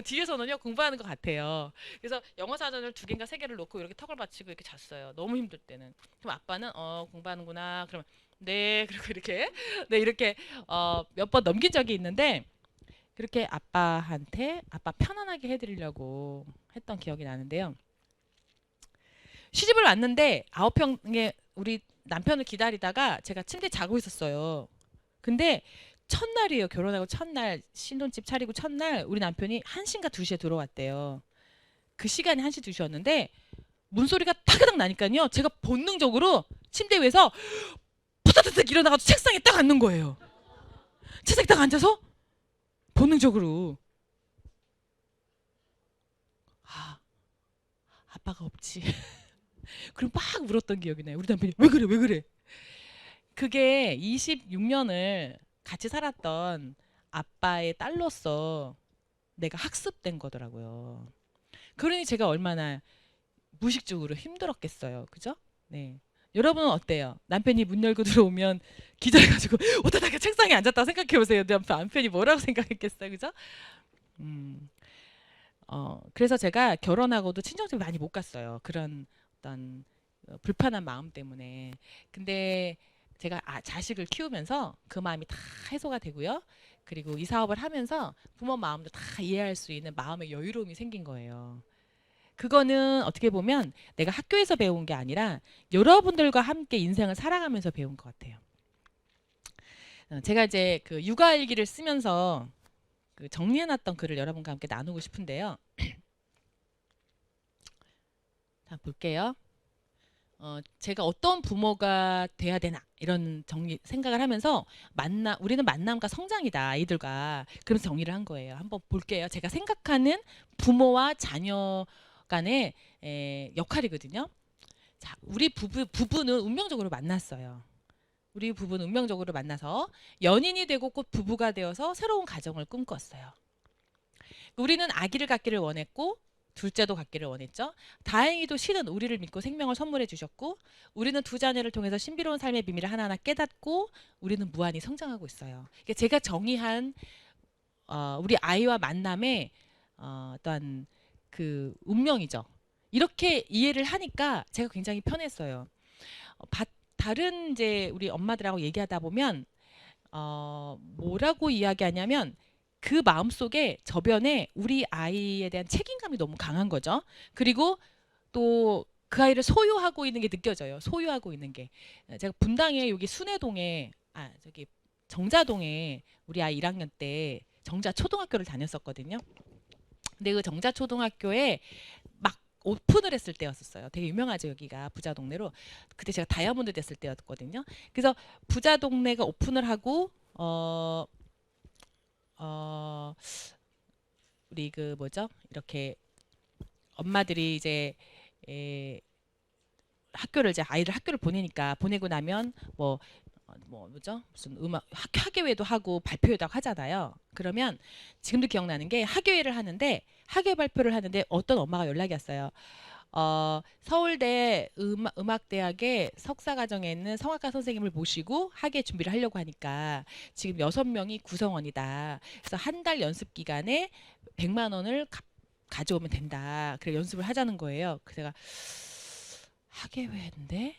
뒤에서는요 공부하는 것 같아요. 그래서 영어 사전을 2개인가 3개를 놓고 이렇게 턱을 받치고 이렇게 잤어요. 너무 힘들 때는. 그럼 아빠는 공부하는구나. 그러면 네 그리고 이렇게 네 이렇게 몇 번 넘긴 적이 있는데 그렇게 아빠 편안하게 해드리려고 했던 기억이 나는데요. 시집을 왔는데 9평에 우리 남편을 기다리다가 제가 침대에 자고 있었어요. 근데 첫날이에요. 결혼하고 첫날 신혼집 차리고 첫날 우리 남편이 1시인가 2시에 들어왔대요. 그 시간이 1시 2시였는데 문소리가 타그닥 나니까요. 제가 본능적으로 침대 위에서 푸다다닥 일어나가지고 책상에 딱 앉는 거예요. 책상에 딱 앉아서 본능적으로 아빠가 없지. 그럼 막 울었던 기억이 나요. 우리 남편이 왜 그래 왜 그래. 그게 26년을 같이 살았던 아빠의 딸로서 내가 학습된 거더라고요. 그러니 제가 얼마나 무의식적으로 힘들었겠어요. 그죠? 네. 여러분은 어때요? 남편이 문 열고 들어오면 기절해가지고 오다다가 책상에 앉았다고 생각해보세요. 남편이 뭐라고 생각했겠어요. 그죠? 그래서 제가 결혼하고도 친정집에 많이 못 갔어요. 그런 어떤 불편한 마음 때문에. 근데 제가 자식을 키우면서 그 마음이 다 해소가 되고요. 그리고 이 사업을 하면서 부모 마음도 다 이해할 수 있는 마음의 여유로움이 생긴 거예요. 그거는 어떻게 보면 내가 학교에서 배운 게 아니라 여러분들과 함께 인생을 살아가면서 배운 것 같아요. 제가 이제 그 육아일기를 쓰면서 그 정리해놨던 글을 여러분과 함께 나누고 싶은데요. 자, 볼게요. 제가 어떤 부모가 돼야 되나 이런 생각을 하면서 우리는 만남과 성장이다 아이들과, 그래서 정리를 한 거예요. 한번 볼게요. 제가 생각하는 부모와 자녀 간의 역할이거든요. 자, 우리 부부는 운명적으로 만났어요. 우리 부부는 운명적으로 만나서 연인이 되고 곧 부부가 되어서 새로운 가정을 꿈꿨어요. 우리는 아기를 갖기를 원했고 둘째도 갖기를 원했죠. 다행히도 신은 우리를 믿고 생명을 선물해 주셨고, 우리는 두 자녀를 통해서 신비로운 삶의 비밀을 하나하나 깨닫고 우리는 무한히 성장하고 있어요. 이게 제가 정의한 우리 아이와 만남의 어떤 그 운명이죠. 이렇게 이해를 하니까 제가 굉장히 편했어요. 다른 이제 우리 엄마들하고 얘기하다 보면 뭐라고 이야기하냐면 그 마음속에 저변에 우리 아이에 대한 책임감이 너무 강한 거죠. 그리고 또 그 아이를 소유하고 있는 게 느껴져요. 소유하고 있는 게. 제가 분당에 여기 순회동에 저기 정자동에 우리 아이 1학년 때 정자 초등학교를 다녔었거든요. 근데 그 정자 초등학교에 막 오픈을 했을 때였었어요. 되게 유명하죠, 여기가 부자 동네로. 그때 제가 다이아몬드 됐을 때였거든요. 그래서 부자 동네가 오픈을 하고 우리 그 뭐죠? 이렇게 엄마들이 이제 아이를 학교를 보내고 나면 뭐죠? 무슨 음악 학예회도 하고 발표회도 하잖아요. 그러면 지금도 기억나는 게 학예회를 하는데 학예 발표를 하는데 어떤 엄마가 연락이 왔어요. 서울대 음악대학의 석사과정에 있는 성악가 선생님을 모시고 학예 준비를 하려고 하니까 지금 6명이 구성원이다. 그래서 한 달 연습 기간에 100만 원을 가져오면 된다. 그래 연습을 하자는 거예요. 그래서 제가 학예회인데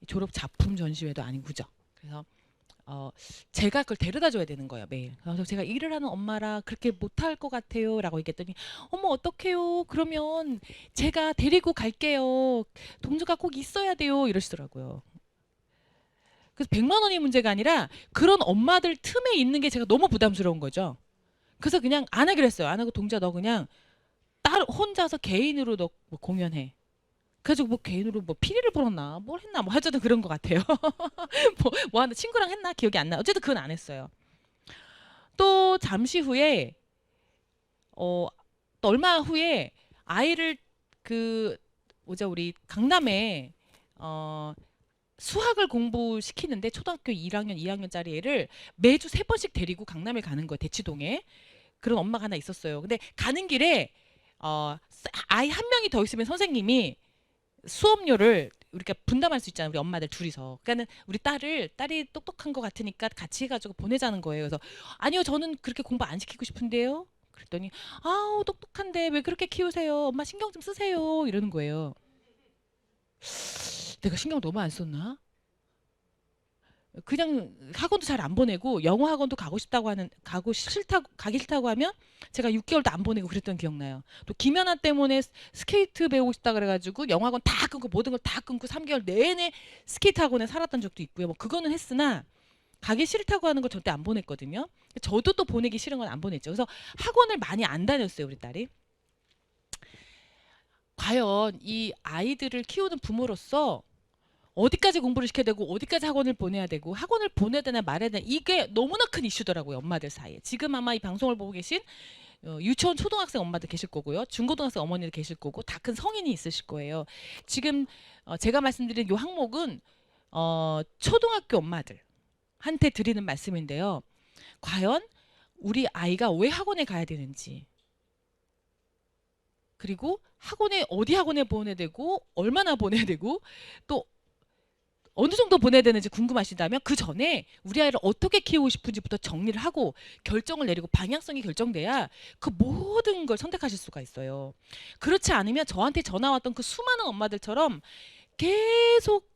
졸업 작품 전시회도 아닌 거죠. 그래서 제가 그걸 데려다 줘야 되는 거예요, 매일. 그래서 제가 일을 하는 엄마라 그렇게 못할 것 같아요 라고 얘기했더니, 어머 어떡해요, 그러면 제가 데리고 갈게요, 동조가 꼭 있어야 돼요 이러시더라고요. 그래서 100만 원이 문제가 아니라 그런 엄마들 틈에 있는 게 제가 너무 부담스러운 거죠. 그래서 그냥 안 하기로 했어요. 안 하고, 동자 너 그냥 혼자서 개인으로 너 뭐 공연해. 그래가지고 뭐 개인으로 뭐 피리를 불었나 뭘 했나 뭐 어쨌든 그런 것 같아요. 뭐 하나 친구랑 했나 기억이 안 나. 어쨌든 그건 안 했어요. 또 잠시 후에 또 얼마 후에 아이를 그 뭐죠, 우리 강남에 수학을 공부시키는데 초등학교 1학년, 2학년짜리 애를 매주 3번씩 데리고 강남에 가는 거예요. 대치동에. 그런 엄마가 하나 있었어요. 근데 가는 길에 아이 한 명이 더 있으면 선생님이 수업료를 우리가 분담할 수 있잖아요. 우리 엄마들 둘이서. 그러니까는 우리 딸이 똑똑한 것 같으니까 같이 해가지고 보내자는 거예요. 그래서 아니요, 저는 그렇게 공부 안 시키고 싶은데요. 그랬더니 아우 똑똑한데 왜 그렇게 키우세요? 엄마 신경 좀 쓰세요. 이러는 거예요. 내가 신경 너무 안 썼나? 그냥 학원도 잘 안 보내고 영어 학원도 가기 싫다고 하면 제가 6개월도 안 보내고 그랬던 기억나요. 또 김연아 때문에 스케이트 배우고 싶다 그래가지고 영어 학원 다 끊고 모든 걸 다 끊고 3개월 내내 스케이트 학원에 살았던 적도 있고요. 뭐 그거는 했으나 가기 싫다고 하는 걸 절대 안 보냈거든요. 저도 또 보내기 싫은 건 안 보냈죠. 그래서 학원을 많이 안 다녔어요, 우리 딸이. 과연 이 아이들을 키우는 부모로서 어디까지 공부를 시켜야 되고 어디까지 학원을 보내야 되고 학원을 보내야 되나 말아야 되나, 이게 너무나 큰 이슈더라고요, 엄마들 사이에. 지금 아마 이 방송을 보고 계신 유치원 초등학생 엄마들 계실 거고요, 중고등학생 어머니들 계실 거고, 다 큰 성인이 있으실 거예요. 지금 제가 말씀드린 이 항목은 초등학교 엄마들한테 드리는 말씀인데요. 과연 우리 아이가 왜 학원에 가야 되는지, 그리고 어디 학원에 보내야 되고 얼마나 보내야 되고, 또 어느 정도 보내야 되는지 궁금하시다면 그 전에 우리 아이를 어떻게 키우고 싶은지부터 정리를 하고 결정을 내리고 방향성이 결정돼야 그 모든 걸 선택하실 수가 있어요. 그렇지 않으면 저한테 전화 왔던 그 수많은 엄마들처럼 계속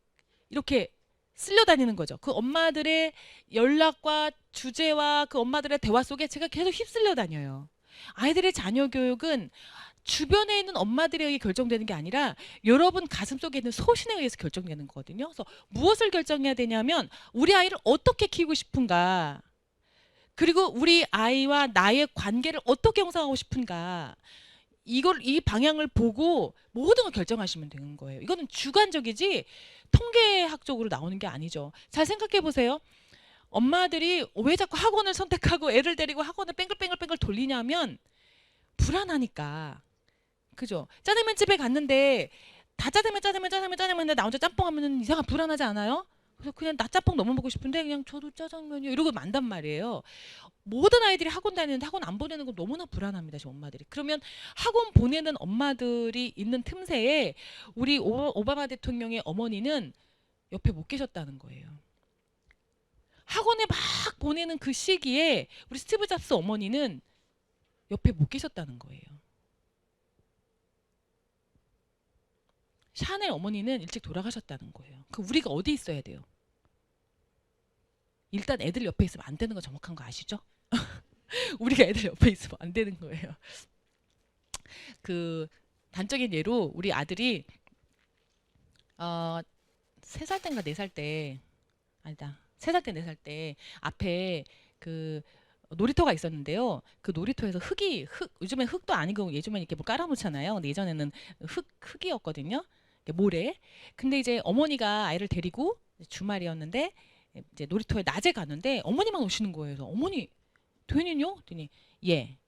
이렇게 쓸려다니는 거죠. 그 엄마들의 연락과 주제와 그 엄마들의 대화 속에 제가 계속 휩쓸려 다녀요. 아이들의 자녀 교육은 주변에 있는 엄마들에 의해 결정되는 게 아니라 여러분 가슴속에 있는 소신에 의해서 결정되는 거거든요. 그래서 무엇을 결정해야 되냐면 우리 아이를 어떻게 키우고 싶은가, 그리고 우리 아이와 나의 관계를 어떻게 형성하고 싶은가, 이 방향을 보고 모든 걸 결정하시면 되는 거예요. 이거는 주관적이지 통계학적으로 나오는 게 아니죠. 잘 생각해 보세요. 엄마들이 왜 자꾸 학원을 선택하고 애를 데리고 학원을 뺑글뺑글뺑글 돌리냐면 불안하니까. 그죠? 짜장면 집에 갔는데 다 짜장면인데 나 혼자 짬뽕 하면은 이상한 불안하지 않아요? 그래서 그냥 나 짬뽕 너무 먹고 싶은데 그냥 저도 짜장면이요 이러고 만단 말이에요. 모든 아이들이 학원 다니는데 학원 안 보내는 건 너무나 불안합니다. 저 엄마들이. 그러면 학원 보내는 엄마들이 있는 틈새에 우리 오바마 대통령의 어머니는 옆에 못 계셨다는 거예요. 학원에 막 보내는 그 시기에 우리 스티브 잡스 어머니는 옆에 못 계셨다는 거예요. 샤넬 어머니는 일찍 돌아가셨다는 거예요. 그 우리가 어디 있어야 돼요? 일단 애들 옆에 있으면 안 되는 거 정확한 거 아시죠? 우리가 애들 옆에 있으면 안 되는 거예요. 그 단적인 예로 우리 아들이 3살 때인가 4살 때 아니다. 3살 때 4살 때 앞에 그 놀이터가 있었는데요. 그 놀이터에서 요즘엔 흙도 아니고 예전에 이렇게 뭐 깔아놓잖아요. 근데 예전에는 흙이었거든요. 모래. 근데 이제 어머니가 아이를 데리고 주말이었는데 이제 놀이터에 낮에 가는데 어머니만 오시는 거예요. 그래서 어머니 도현이요? 그랬더니 예.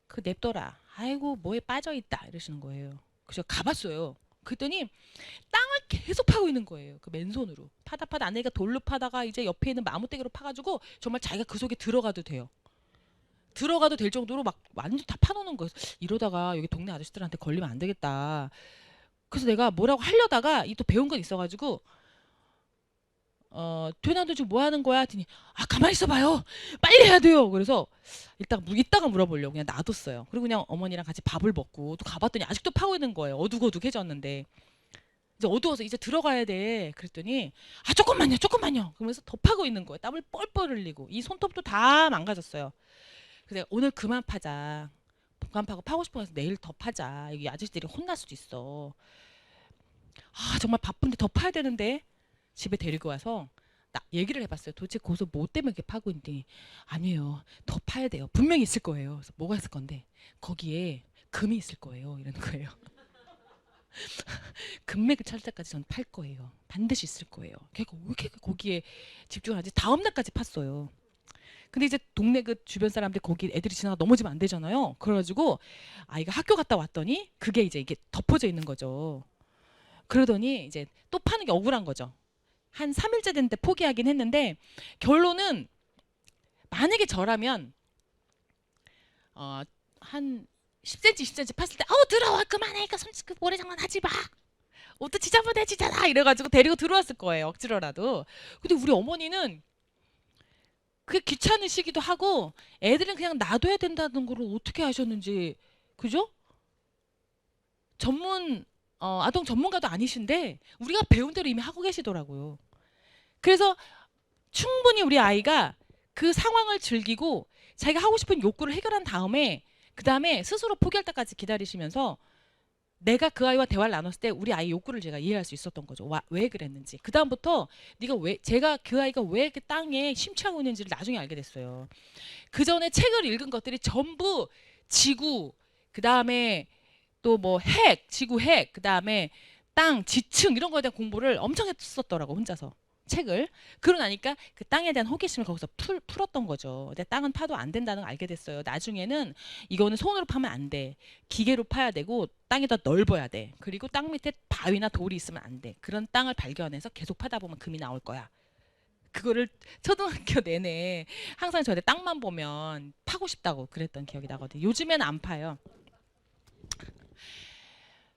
그 냅둬라. 아이고 뭐에 빠져 있다 이러시는 거예요. 그래서 가봤어요. 그랬더니 땅을 계속 파고 있는 거예요. 그 맨손으로 파다 아내가 돌로 파다가 이제 옆에 있는 나무떼기로 파가지고 정말 자기가 그 속에 들어가도 돼요. 들어가도 될 정도로 막 완전 다 파놓는 거예요. 이러다가 여기 동네 아저씨들한테 걸리면 안 되겠다. 그래서 내가 뭐라고 하려다가 이 또 배운 건 있어가지고 도현아 너 지금 뭐 하는 거야? 했더니 가만히 있어봐요. 빨리 해야 돼요. 그래서 이따가 물어보려고 그냥 놔뒀어요. 그리고 그냥 어머니랑 같이 밥을 먹고 또 가봤더니 아직도 파고 있는 거예요. 어둑어둑해졌는데 이제 어두워서 이제 들어가야 돼. 그랬더니 조금만요. 그러면서 더 파고 있는 거예요. 땀을 뻘뻘 흘리고 이 손톱도 다 망가졌어요. 그래서 오늘 그만 파자. 그만 파고 싶어서 내일 더 파자. 여기 아저씨들이 혼날 수도 있어. 정말 바쁜데 더 파야 되는데 집에 데리고 와서 얘기를 해봤어요. 도대체 거기서 뭐 때문에 이렇게 파고 있는데 아니에요. 더 파야 돼요. 분명히 있을 거예요. 그래서 뭐가 있을 건데 거기에 금이 있을 거예요. 이러는 거예요. 금맥을 찾을 때까지 저는 팔 거예요. 반드시 있을 거예요. 걔가 왜 이렇게 거기에 집중을 하지? 다음 날까지 팠어요. 근데 이제 동네 그 주변 사람들 거기 애들이 지나가 넘어지면 안 되잖아요. 그래가지고 아이가 학교 갔다 왔더니 그게 이제 이게 덮어져 있는 거죠. 그러더니 이제 또 파는 게 억울한 거죠. 한 3일째 됐는데 포기하긴 했는데 결론은 만약에 저라면 한 10cm 팠을 때 들어와 그만해 그 손짓 그 모래장난 하지 마 옷도 지저분해지잖아 이래가지고 데리고 들어왔을 거예요 억지로라도. 근데 우리 어머니는 그게 귀찮으시기도 하고 애들은 그냥 놔둬야 된다는 걸 어떻게 하셨는지 그죠? 아동 전문가도 아니신데 우리가 배운 대로 이미 하고 계시더라고요. 그래서 충분히 우리 아이가 그 상황을 즐기고 자기가 하고 싶은 욕구를 해결한 다음에 그 다음에 스스로 포기할 때까지 기다리시면서 내가 그 아이와 대화를 나눴을 때 우리 아이 욕구를 제가 이해할 수 있었던 거죠. 왜 그랬는지. 그 다음부터 제가 그 아이가 왜 그 땅에 심취하고 있는지를 나중에 알게 됐어요. 그 전에 책을 읽은 것들이 전부 지구, 그 다음에 또 뭐 지구 핵, 그 다음에 땅, 지층 이런 거에 대한 공부를 엄청 했었더라고 혼자서. 책을. 그러고 나니까 그 땅에 대한 호기심을 거기서 풀었던 거죠. 근데 땅은 파도 안 된다는 걸 알게 됐어요. 나중에는 이거는 손으로 파면 안 돼. 기계로 파야 되고 땅이 더 넓어야 돼. 그리고 땅 밑에 바위나 돌이 있으면 안 돼. 그런 땅을 발견해서 계속 파다 보면 금이 나올 거야. 그거를 초등학교 내내 항상 저한테 땅만 보면 파고 싶다고 그랬던 기억이 나거든요. 요즘에는 안 파요.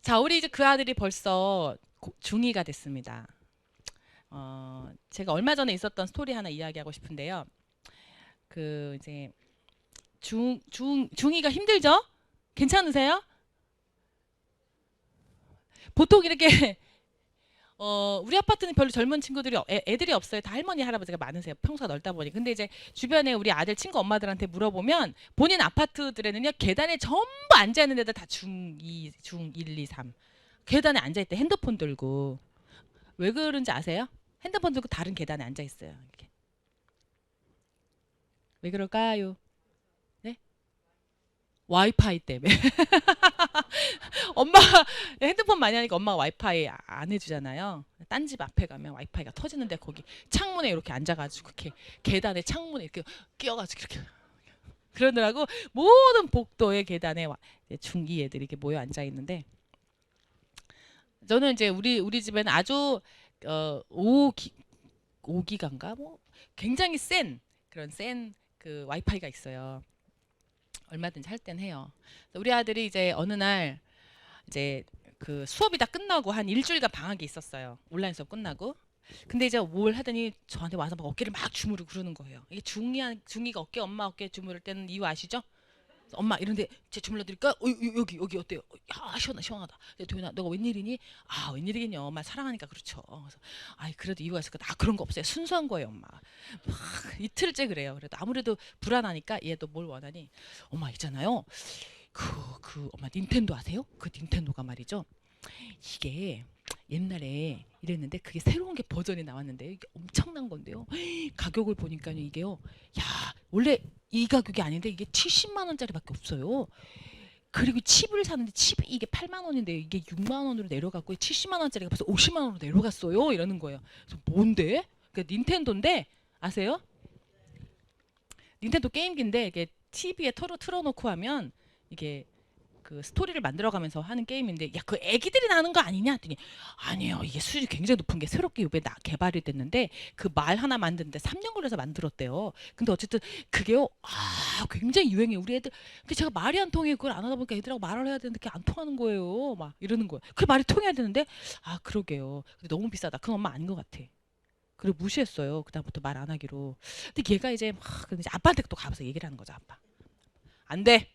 자, 우리 이제 그 아들이 벌써 중2가 됐습니다. 제가 얼마 전에 있었던 스토리 하나 이야기하고 싶은데요. 그 이제 중2가 힘들죠? 괜찮으세요? 보통 이렇게 우리 아파트는 별로 젊은 친구들이 애들이 없어요. 다 할머니 할아버지가 많으세요. 평수가 넓다 보니. 근데 이제 주변에 우리 아들 친구 엄마들한테 물어보면 본인 아파트들에는요 계단에 전부 앉아 있는 애들 다 중2, 중1, 2, 3 계단에 앉아 있대. 핸드폰 들고. 왜 그런지 아세요? 핸드폰 들고 다른 계단에 앉아 있어요. 이렇게. 왜 그럴까요? 네? 와이파이 때문에. 엄마가 핸드폰 많이 하니까 엄마가 와이파이 안 해주잖아요. 딴 집 앞에 가면 와이파이가 터지는데 거기 창문에 이렇게 앉아가지고 이렇게 계단에 창문에 이렇게 끼어가지고 이렇게 그러느라고 모든 복도의 계단에 중2 애들이 이렇게 모여 앉아 있는데 저는 이제 우리 집에는 아주 5기가인가 뭐 굉장히 센 그런 센 그 와이파이가 있어요. 얼마든지 할 땐 해요. 우리 아들이 이제 어느 날 이제 그 수업이 다 끝나고 한 일주일간 방학이 있었어요. 온라인 수업 끝나고. 근데 이제 뭘 하더니 저한테 와서 막 어깨를 막 주무르고 그러는 거예요. 이게 중이가 엄마 어깨 주무를 때는 이유 아시죠? 엄마 이런데 제 주물러 드릴까? 여기 어때요? 야 시원하다. 도윤아 너가 웬일이니? 아 웬일이겠냐 엄마 사랑하니까 그렇죠. 그래서 아이 그래도 이유가 있을 거다. 아 그런 거 없어요. 순수한 거예요 엄마. 막 이틀째 그래요. 그래도 아무래도 불안하니까 얘도 뭘 원하니? 엄마 있잖아요. 엄마 닌텐도 아세요? 그 닌텐도가 말이죠. 이게 옛날에 이랬는데 그게 새로운 게 버전이 나왔는데 이게 엄청난 건데요. 가격을 보니까요 이게요. 야 원래 이 가격이 아닌데 이게 70만 원짜리밖에 없어요. 그리고 칩을 사는데 칩이 이게 8만 원인데 이게 6만 원으로 내려갔고 70만 원짜리가 벌써 50만 원으로 내려갔어요. 이러는 거예요. 그래서 뭔데? 그 닌텐도인데 아세요? 닌텐도 게임기인데 이게 TV에 틀어놓고 하면 이게 그 스토리를 만들어가면서 하는 게임인데 야 그 애기들이 나는 거 아니냐 했더니 아니에요 이게 수준이 굉장히 높은 게 새롭게 요번에 개발이 됐는데 그 말 하나 만드는데 3년 걸려서 만들었대요. 근데 어쨌든 그게요 굉장히 유행해 우리 애들. 근데 제가 말이 안 통해 그걸 안 하다 보니까 애들하고 말을 해야 되는데 그게 안 통하는 거예요. 막 이러는 거예요. 그 말이 통해야 되는데 아 그러게요. 근데 너무 비싸다. 그건 엄마 아닌 것 같아. 그리고 무시했어요. 그다음부터 말 안 하기로. 근데 얘가 이제 막 근데 이제 아빠한테 또 가면서 얘기를 하는 거죠. 아빠 안 돼.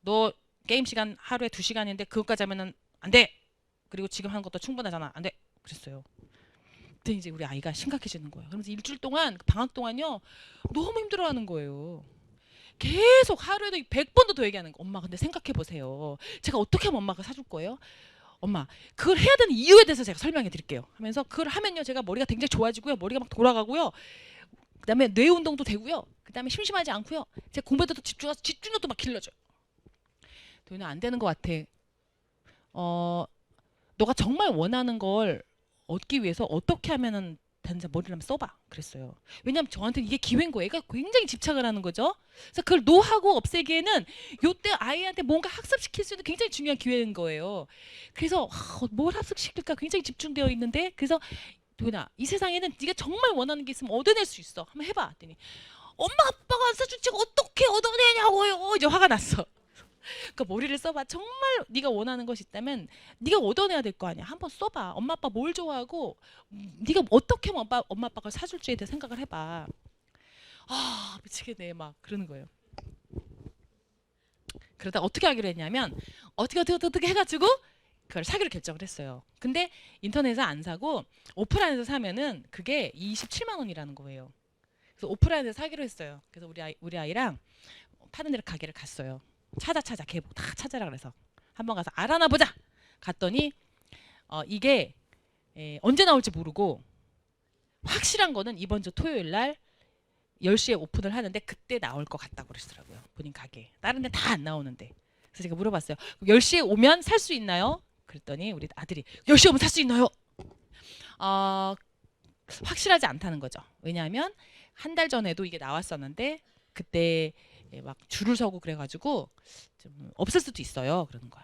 너 게임 시간 하루에 2시간인데 그것까지 하면은 안 돼. 그리고 지금 하는 것도 충분하잖아. 안 돼. 그랬어요. 그때 이제 우리 아이가 심각해지는 거예요. 그러면서 일주일 동안 방학 동안요 너무 힘들어하는 거예요. 계속 하루에도 100번도 더 얘기하는 거. 엄마 근데 생각해 보세요. 제가 어떻게 하면 엄마가 사줄 거예요? 엄마 그걸 해야 되는 이유에 대해서 제가 설명해 드릴게요. 하면서 그걸 하면요 제가 머리가 굉장히 좋아지고요. 머리가 막 돌아가고요. 그다음에 뇌 운동도 되고요. 그다음에 심심하지 않고요. 제가 공부에도 집중력도 막 길러져요. 도윤아 안 되는 것 같아. 너가 정말 원하는 걸 얻기 위해서 어떻게 하면은 단자 머리를 한번 써봐. 그랬어요. 왜냐면 저한테는 이게 기회인 거예요. 애가 굉장히 집착을 하는 거죠. 그래서 그걸 노하고 없애기에는 요때 아이한테 뭔가 학습시킬 수 있는 굉장히 중요한 기회인 거예요. 그래서 뭘 학습시킬까 굉장히 집중되어 있는데 그래서 도윤아 이 세상에는 네가 정말 원하는 게 있으면 얻어낼 수 있어. 한번 해봐. 했더니 엄마 아빠가 안 사준 책 어떻게 얻어내냐고요. 이제 화가 났어. 그러니까 머리를 써봐. 정말 네가 원하는 것이 있다면 네가 얻어내야 될 거 아니야. 한번 써봐. 엄마 아빠 뭘 좋아하고 네가 어떻게 하면 엄마 아빠가 사줄지에 대해 생각을 해봐. 아 미치겠네 막 그러는 거예요. 그러다 어떻게 하기로 했냐면 어떻게 해가지고 그걸 사기로 결정을 했어요. 근데 인터넷에서 안 사고 오프라인에서 사면은 그게 27만 원이라는 거예요. 그래서 오프라인에서 사기로 했어요. 그래서 우리 아이랑 파는 데를 가게를 갔어요. 찾아 걔 다 찾아라 그래서 한번 가서 알아나 보자. 갔더니 이게 언제 나올지 모르고 확실한 거는 이번 주 토요일 날 10시에 오픈을 하는데 그때 나올 것 같다고 그러시더라고요. 본인 가게. 다른 데 다 안 나오는데. 그래서 제가 물어봤어요. 10시에 오면 살 수 있나요? 그랬더니 우리 아들이 10시에 오면 살 수 있나요? 확실하지 않다는 거죠. 왜냐하면 한 달 전에도 이게 나왔었는데 그때 막 줄을 서고 그래가지고 좀 없을 수도 있어요. 그러는 거야.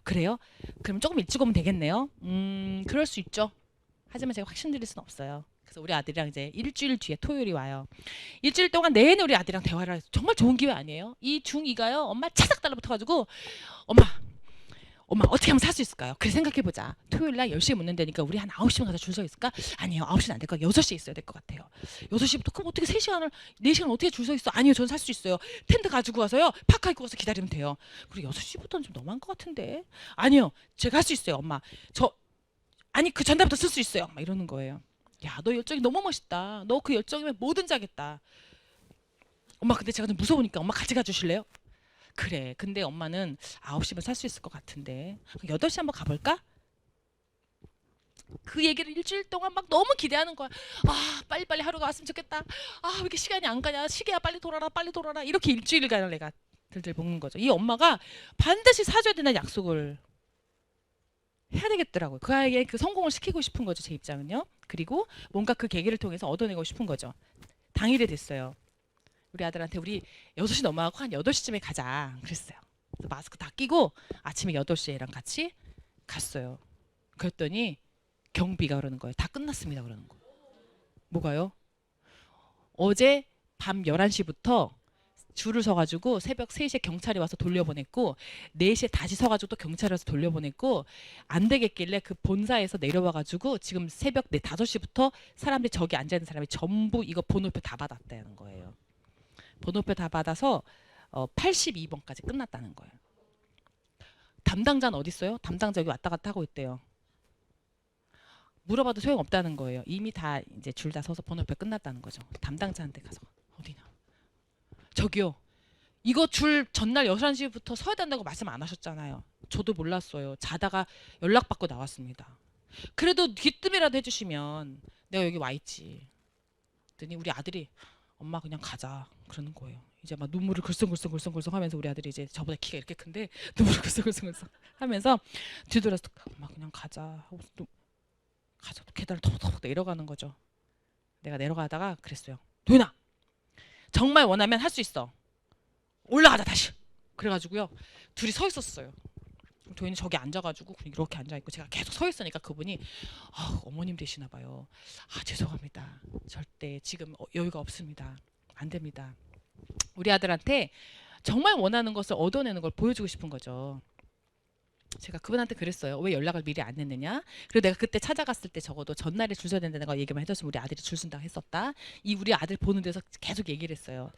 그래요? 그럼 조금 일찍 오면 되겠네요. 그럴 수 있죠. 하지만 제가 확신드릴 수는 없어요. 그래서 우리 아들이랑 이제 일주일 뒤에 토요일이 와요. 일주일 동안 내내 우리 아들이랑 대화를 해서 정말 좋은 기회 아니에요? 이 중2가요. 엄마 차삭 달라붙어가지고 엄마 엄마 어떻게 하면 살 수 있을까요? 그래 생각해보자. 토요일 날 10시에 묻는 데니까 우리 한 9시면 가서 줄 서 있을까? 아니요. 9시는 안 될 것 같아요. 6시에 있어야 될 것 같아요. 6시부터 그럼 어떻게 3시간을 4시간 어떻게 줄 서 있어? 아니요. 저는 살 수 있어요. 텐트 가지고 와서요. 파카 입고 와서 기다리면 돼요. 그리고 6시부터는 좀 너무한 것 같은데. 아니요. 제가 할 수 있어요. 엄마. 아니 그 전날부터 쓸 수 있어요. 막 이러는 거예요. 야, 너 열정이 너무 멋있다. 너 그 열정이면 뭐든지 하겠다. 엄마 근데 제가 좀 무서우니까 엄마 같이 가주실래요? 그래. 근데 엄마는 9시면 살 수 있을 것 같은데 8시 한번 가볼까? 그 얘기를 일주일 동안 막 너무 기대하는 거야. 아 빨리빨리 하루가 왔으면 좋겠다. 아 왜 이렇게 시간이 안 가냐. 시계야 빨리 돌아라 빨리 돌아라. 이렇게 일주일간을 내가 들들 볶는 거죠. 이 엄마가 반드시 사줘야 된다는 약속을 해야 되겠더라고요. 그 아이의 그 성공을 시키고 싶은 거죠. 제 입장은요. 그리고 뭔가 그 계기를 통해서 얻어내고 싶은 거죠. 당일이 됐어요. 우리 아들한테 우리 6시 넘어가고 한 8시쯤에 가자 그랬어요. 그래서 마스크 다 끼고 아침에 8시에 얘랑 같이 갔어요. 그랬더니 경비가 그러는 거예요. 다 끝났습니다 그러는 거예요. 뭐가요? 어제 밤 11시부터 줄을 서가지고 새벽 3시에 경찰이 와서 돌려보냈고 4시에 다시 서가지고 또 경찰이 와서 돌려보냈고 안 되겠길래 그 본사에서 내려와가지고 지금 새벽 5시부터 사람들이 저기 앉아있는 사람이 전부 이거 번호표 다 받았다는 거예요. 번호표 다 받아서 82번까지 끝났다는 거예요. 담당자는 어디 있어요? 담당자 여기 왔다 갔다 하고 있대요. 물어봐도 소용없다는 거예요. 이미 다 이제 줄 다 서서 번호표 끝났다는 거죠. 담당자한테 가서 어디나 저기요. 이거 줄 전날 11시부터 서야 된다고 말씀 안 하셨잖아요. 저도 몰랐어요. 자다가 연락받고 나왔습니다. 그래도 귀뜸이라도 해주시면 내가 여기 와 있지. 그랬더니 우리 아들이 엄마 그냥 가자 그러는 거예요. 이제 막 눈물을 글썽글썽 하면서 우리 아들이 이제 저보다 키가 이렇게 큰데 눈물을 글썽글썽 하면서 뒤돌아서 엄마 그냥 가자 하고 가자 계단을 터벅터벅 내려가는 거죠. 내가 내려가다가 그랬어요. 도윤아 정말 원하면 할 수 있어. 올라가자 다시. 그래가지고요 둘이 서 있었어요. 도윤이 저기 앉아가지고 이렇게 앉아있고 제가 계속 서 있으니까 그분이 어머님 되시나 봐요. 죄송합니다. 절대 지금 여유가 없습니다. 안 됩니다. 우리 아들한테 정말 원하는 것을 얻어내는 걸 보여주고 싶은 거죠. 제가 그분한테 그랬어요. 왜 연락을 미리 안 했느냐. 그리고 내가 그때 찾아갔을 때 적어도 전날에 줄 서야 된다는 거 얘기만 해줬으면 우리 아들이 줄 쓴다고 했었다. 이 우리 아들 보는 데서 계속 얘기를 했어요.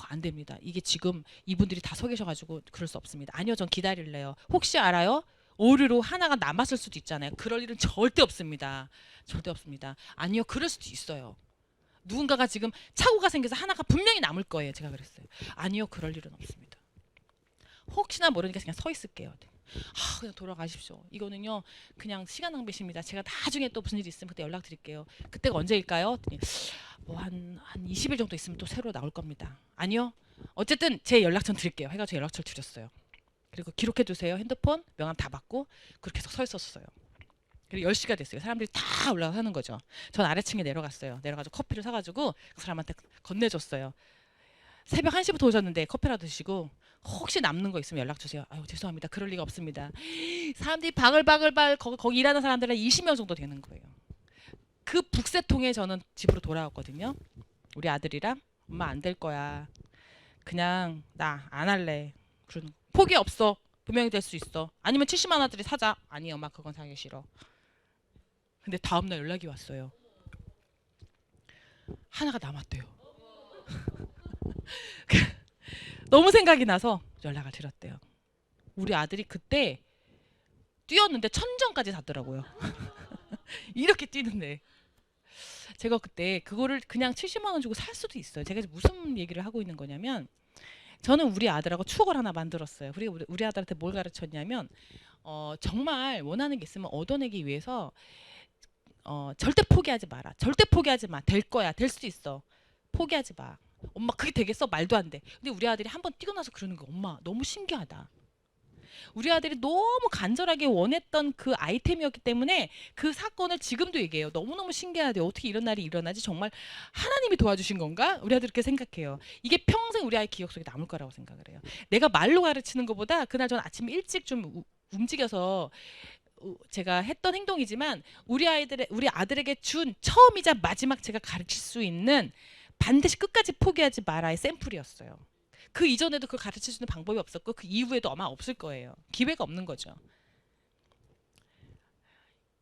안 됩니다. 이게 지금 이분들이 다 서 계셔가지고 그럴 수 없습니다. 아니요 전 기다릴래요. 혹시 알아요? 오류로 하나가 남았을 수도 있잖아요. 그럴 일은 절대 없습니다. 절대 없습니다. 아니요 그럴 수도 있어요. 누군가가 지금 착오가 생겨서 하나가 분명히 남을 거예요. 제가 그랬어요. 아니요 그럴 일은 없습니다. 혹시나 모르니까 그냥 서 있을게요. 그냥 돌아가십시오. 이거는요 그냥 시간 낭비십니다. 제가 나중에 또 무슨 일이 있으면 그때 연락드릴게요. 그때가 언제일까요? 뭐한 20일 정도 있으면 또 새로 나올 겁니다. 아니요. 어쨌든 제 연락처 드릴게요. 해가지고 연락처를 드렸어요. 그리고 기록해 두세요. 핸드폰 명함 다 받고 그렇게 계속 서 있었어요. 그리고 10시가 됐어요. 사람들이 다 올라가서 하는 거죠. 전 아래층에 내려갔어요. 내려가지고 커피를 사가지고 그 사람한테 건네줬어요. 새벽 1시부터 오셨는데 커피라도 드시고 혹시 남는 거 있으면 연락 주세요. 아유 죄송합니다. 그럴 리가 없습니다. 사람들이 바글바글 거기 일하는 사람들은 20명 정도 되는 거예요. 그 북새통에 저는 집으로 돌아왔거든요. 우리 아들이랑 엄마 안 될 거야. 그냥 나 안 할래. 그러는 포기 없어. 분명히 될 수 있어. 아니면 70만 원짜리 사자. 아니 엄마 그건 사기 싫어. 근데 다음날 연락이 왔어요. 하나가 남았대요. 너무 생각이 나서 연락을 드렸대요. 우리 아들이 그때 뛰었는데 1000점까지 샀더라고요. 이렇게 뛰는데 제가 그때 그거를 그냥 70만 원 주고 살 수도 있어요. 제가 무슨 얘기를 하고 있는 거냐면 저는 우리 아들하고 추억을 하나 만들었어요. 그리고 우리 아들한테 뭘 가르쳤냐면 정말 원하는 게 있으면 얻어내기 위해서 절대 포기하지 마라. 절대 포기하지 마. 될 거야. 될 수 있어. 포기하지 마. 엄마 그게 되겠어? 말도 안 돼. 근데 우리 아들이 한번 뛰고 나서 그러는 거 엄마 너무 신기하다. 우리 아들이 너무 간절하게 원했던 그 아이템이었기 때문에 그 사건을 지금도 얘기해요. 너무너무 신기하대. 어떻게 이런 날이 일어나지? 정말 하나님이 도와주신 건가? 우리 아들 그렇게 생각해요. 이게 평생 우리 아이 기억 속에 남을 거라고 생각을 해요. 내가 말로 가르치는 것보다 그날 전 아침 일찍 좀 움직여서 제가 했던 행동이지만 우리 아들에게 준 처음이자 마지막 제가 가르칠 수 있는 반드시 끝까지 포기하지 마라의 샘플이었어요. 그 이전에도 그걸 가르칠 수 있는 방법이 없었고 그 이후에도 아마 없을 거예요. 기회가 없는 거죠.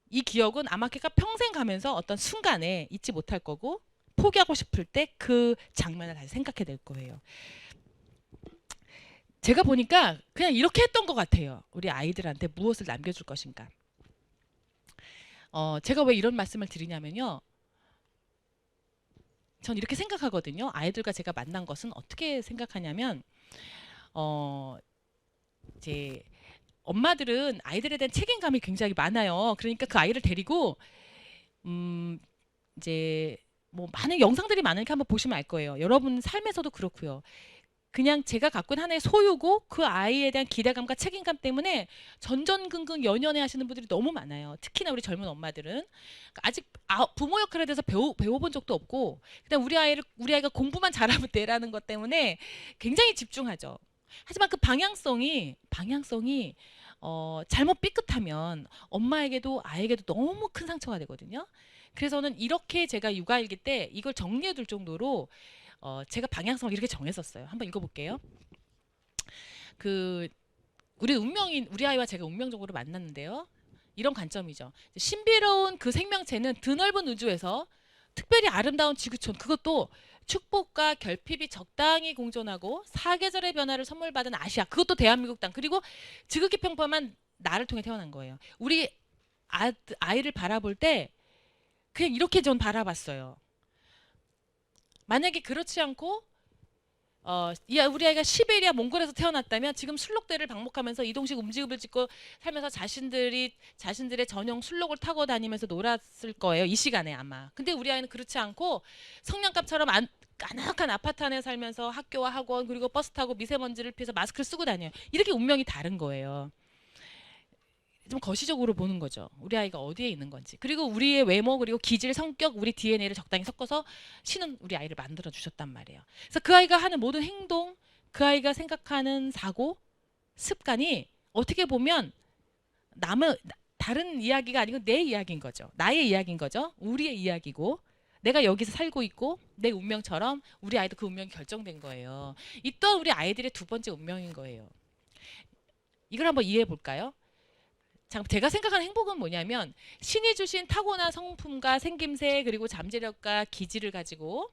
이 기억은 아마 걔가 평생 가면서 어떤 순간에 잊지 못할 거고 포기하고 싶을 때 그 장면을 다시 생각해 낼 거예요. 제가 보니까 그냥 이렇게 했던 것 같아요. 우리 아이들한테 무엇을 남겨줄 것인가. 제가 왜 이런 말씀을 드리냐면요. 전 이렇게 생각하거든요. 아이들과 제가 만난 것은 어떻게 생각하냐면 이제 엄마들은 아이들에 대한 책임감이 굉장히 많아요. 그러니까 그 아이를 데리고 이제 뭐 많은 영상들이 많으니까 한번 보시면 알 거예요. 여러분 삶에서도 그렇고요. 그냥 제가 갖고 있는 하나의 소유고 그 아이에 대한 기대감과 책임감 때문에 전전긍긍 연연해 하시는 분들이 너무 많아요. 특히나 우리 젊은 엄마들은 그러니까 아직 부모 역할에 대해서 배워본 적도 없고 그냥 우리 아이가 공부만 잘하면 돼라는 것 때문에 굉장히 집중하죠. 하지만 그 방향성이 잘못 삐끗하면 엄마에게도 아이에게도 너무 큰 상처가 되거든요. 그래서는 이렇게 제가 육아일기 때 이걸 정리해 둘 정도로 제가 방향성을 이렇게 정했었어요. 한번 읽어볼게요. 우리 아이와 제가 운명적으로 만났는데요. 이런 관점이죠. 신비로운 그 생명체는 드넓은 우주에서 특별히 아름다운 지구촌, 그것도 축복과 결핍이 적당히 공존하고 사계절의 변화를 선물 받은 아시아, 그것도 대한민국 땅, 그리고 지극히 평범한 나를 통해 태어난 거예요. 우리 아이를 바라볼 때 그냥 이렇게 전 바라봤어요. 만약에 그렇지 않고 우리 아이가 시베리아 몽골에서 태어났다면 지금 술록대를 방목하면서 이동식 움직임을 짓고 살면서 자신들의 전용 술록을 타고 다니면서 놀았을 거예요. 이 시간에 아마. 근데 우리 아이는 그렇지 않고 성냥갑처럼 까나한 아파트 안에 살면서 학교와 학원 그리고 버스 타고 미세먼지를 피해서 마스크를 쓰고 다녀요. 이렇게 운명이 다른 거예요. 좀 거시적으로 보는 거죠. 우리 아이가 어디에 있는 건지. 그리고 우리의 외모 그리고 기질, 성격, 우리 DNA를 적당히 섞어서 신은 우리 아이를 만들어 주셨단 말이에요. 그래서 그 아이가 하는 모든 행동, 그 아이가 생각하는 사고, 습관이 어떻게 보면 다른 이야기가 아니고 내 이야기인 거죠. 나의 이야기인 거죠. 우리의 이야기고 내가 여기서 살고 있고 내 운명처럼 우리 아이도 그 운명이 결정된 거예요. 이 또한 우리 아이들의 두 번째 운명인 거예요. 이걸 한번 이해해 볼까요? 제가 생각하는 행복은 뭐냐면 신이 주신 타고난 성품과 생김새 그리고 잠재력과 기질을 가지고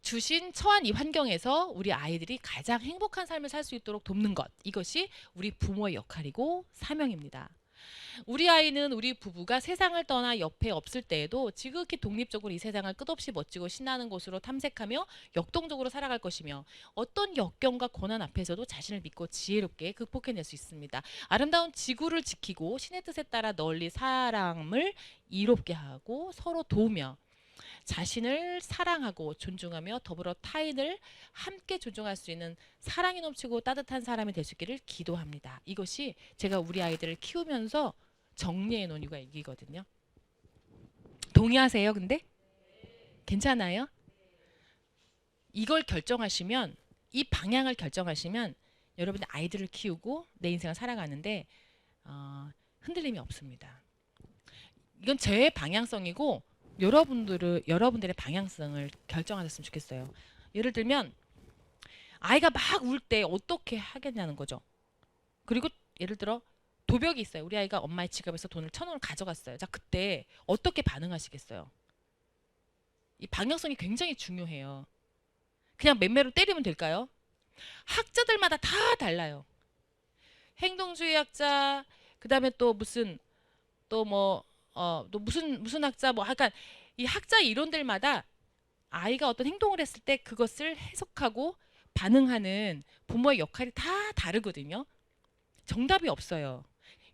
주신 처한 이 환경에서 우리 아이들이 가장 행복한 삶을 살 수 있도록 돕는 것, 이것이 우리 부모의 역할이고 사명입니다. 우리 아이는 우리 부부가 세상을 떠나 옆에 없을 때에도 지극히 독립적으로 이 세상을 끝없이 멋지고 신나는 곳으로 탐색하며 역동적으로 살아갈 것이며 어떤 역경과 고난 앞에서도 자신을 믿고 지혜롭게 극복해낼 수 있습니다. 아름다운 지구를 지키고 신의 뜻에 따라 널리 사람을 이롭게 하고 서로 도우며 자신을 사랑하고 존중하며 더불어 타인을 함께 존중할 수 있는 사랑이 넘치고 따뜻한 사람이 될 수 있기를 기도합니다. 이것이 제가 우리 아이들을 키우면서 정리해 놓은 이유가 이거든요. 동의하세요? 근데? 괜찮아요? 이걸 결정하시면, 이 방향을 결정하시면 여러분의 아이들을 키우고 내 인생을 살아가는데 흔들림이 없습니다. 이건 제 방향성이고 여러분들의 방향성을 결정하셨으면 좋겠어요. 예를 들면 아이가 막 울 때 어떻게 하겠냐는 거죠. 그리고 예를 들어 도벽이 있어요. 우리 아이가 엄마의 지갑에서 돈을 1,000원을 가져갔어요. 자, 그때 어떻게 반응하시겠어요? 이 방향성이 굉장히 중요해요. 그냥 맴매로 때리면 될까요? 학자들마다 다 달라요. 행동주의 학자, 그 다음에 또 무슨 또 무슨 학자 약간 이 학자 이론들마다 아이가 어떤 행동을 했을 때 그것을 해석하고 반응하는 부모의 역할이 다 다르거든요. 정답이 없어요.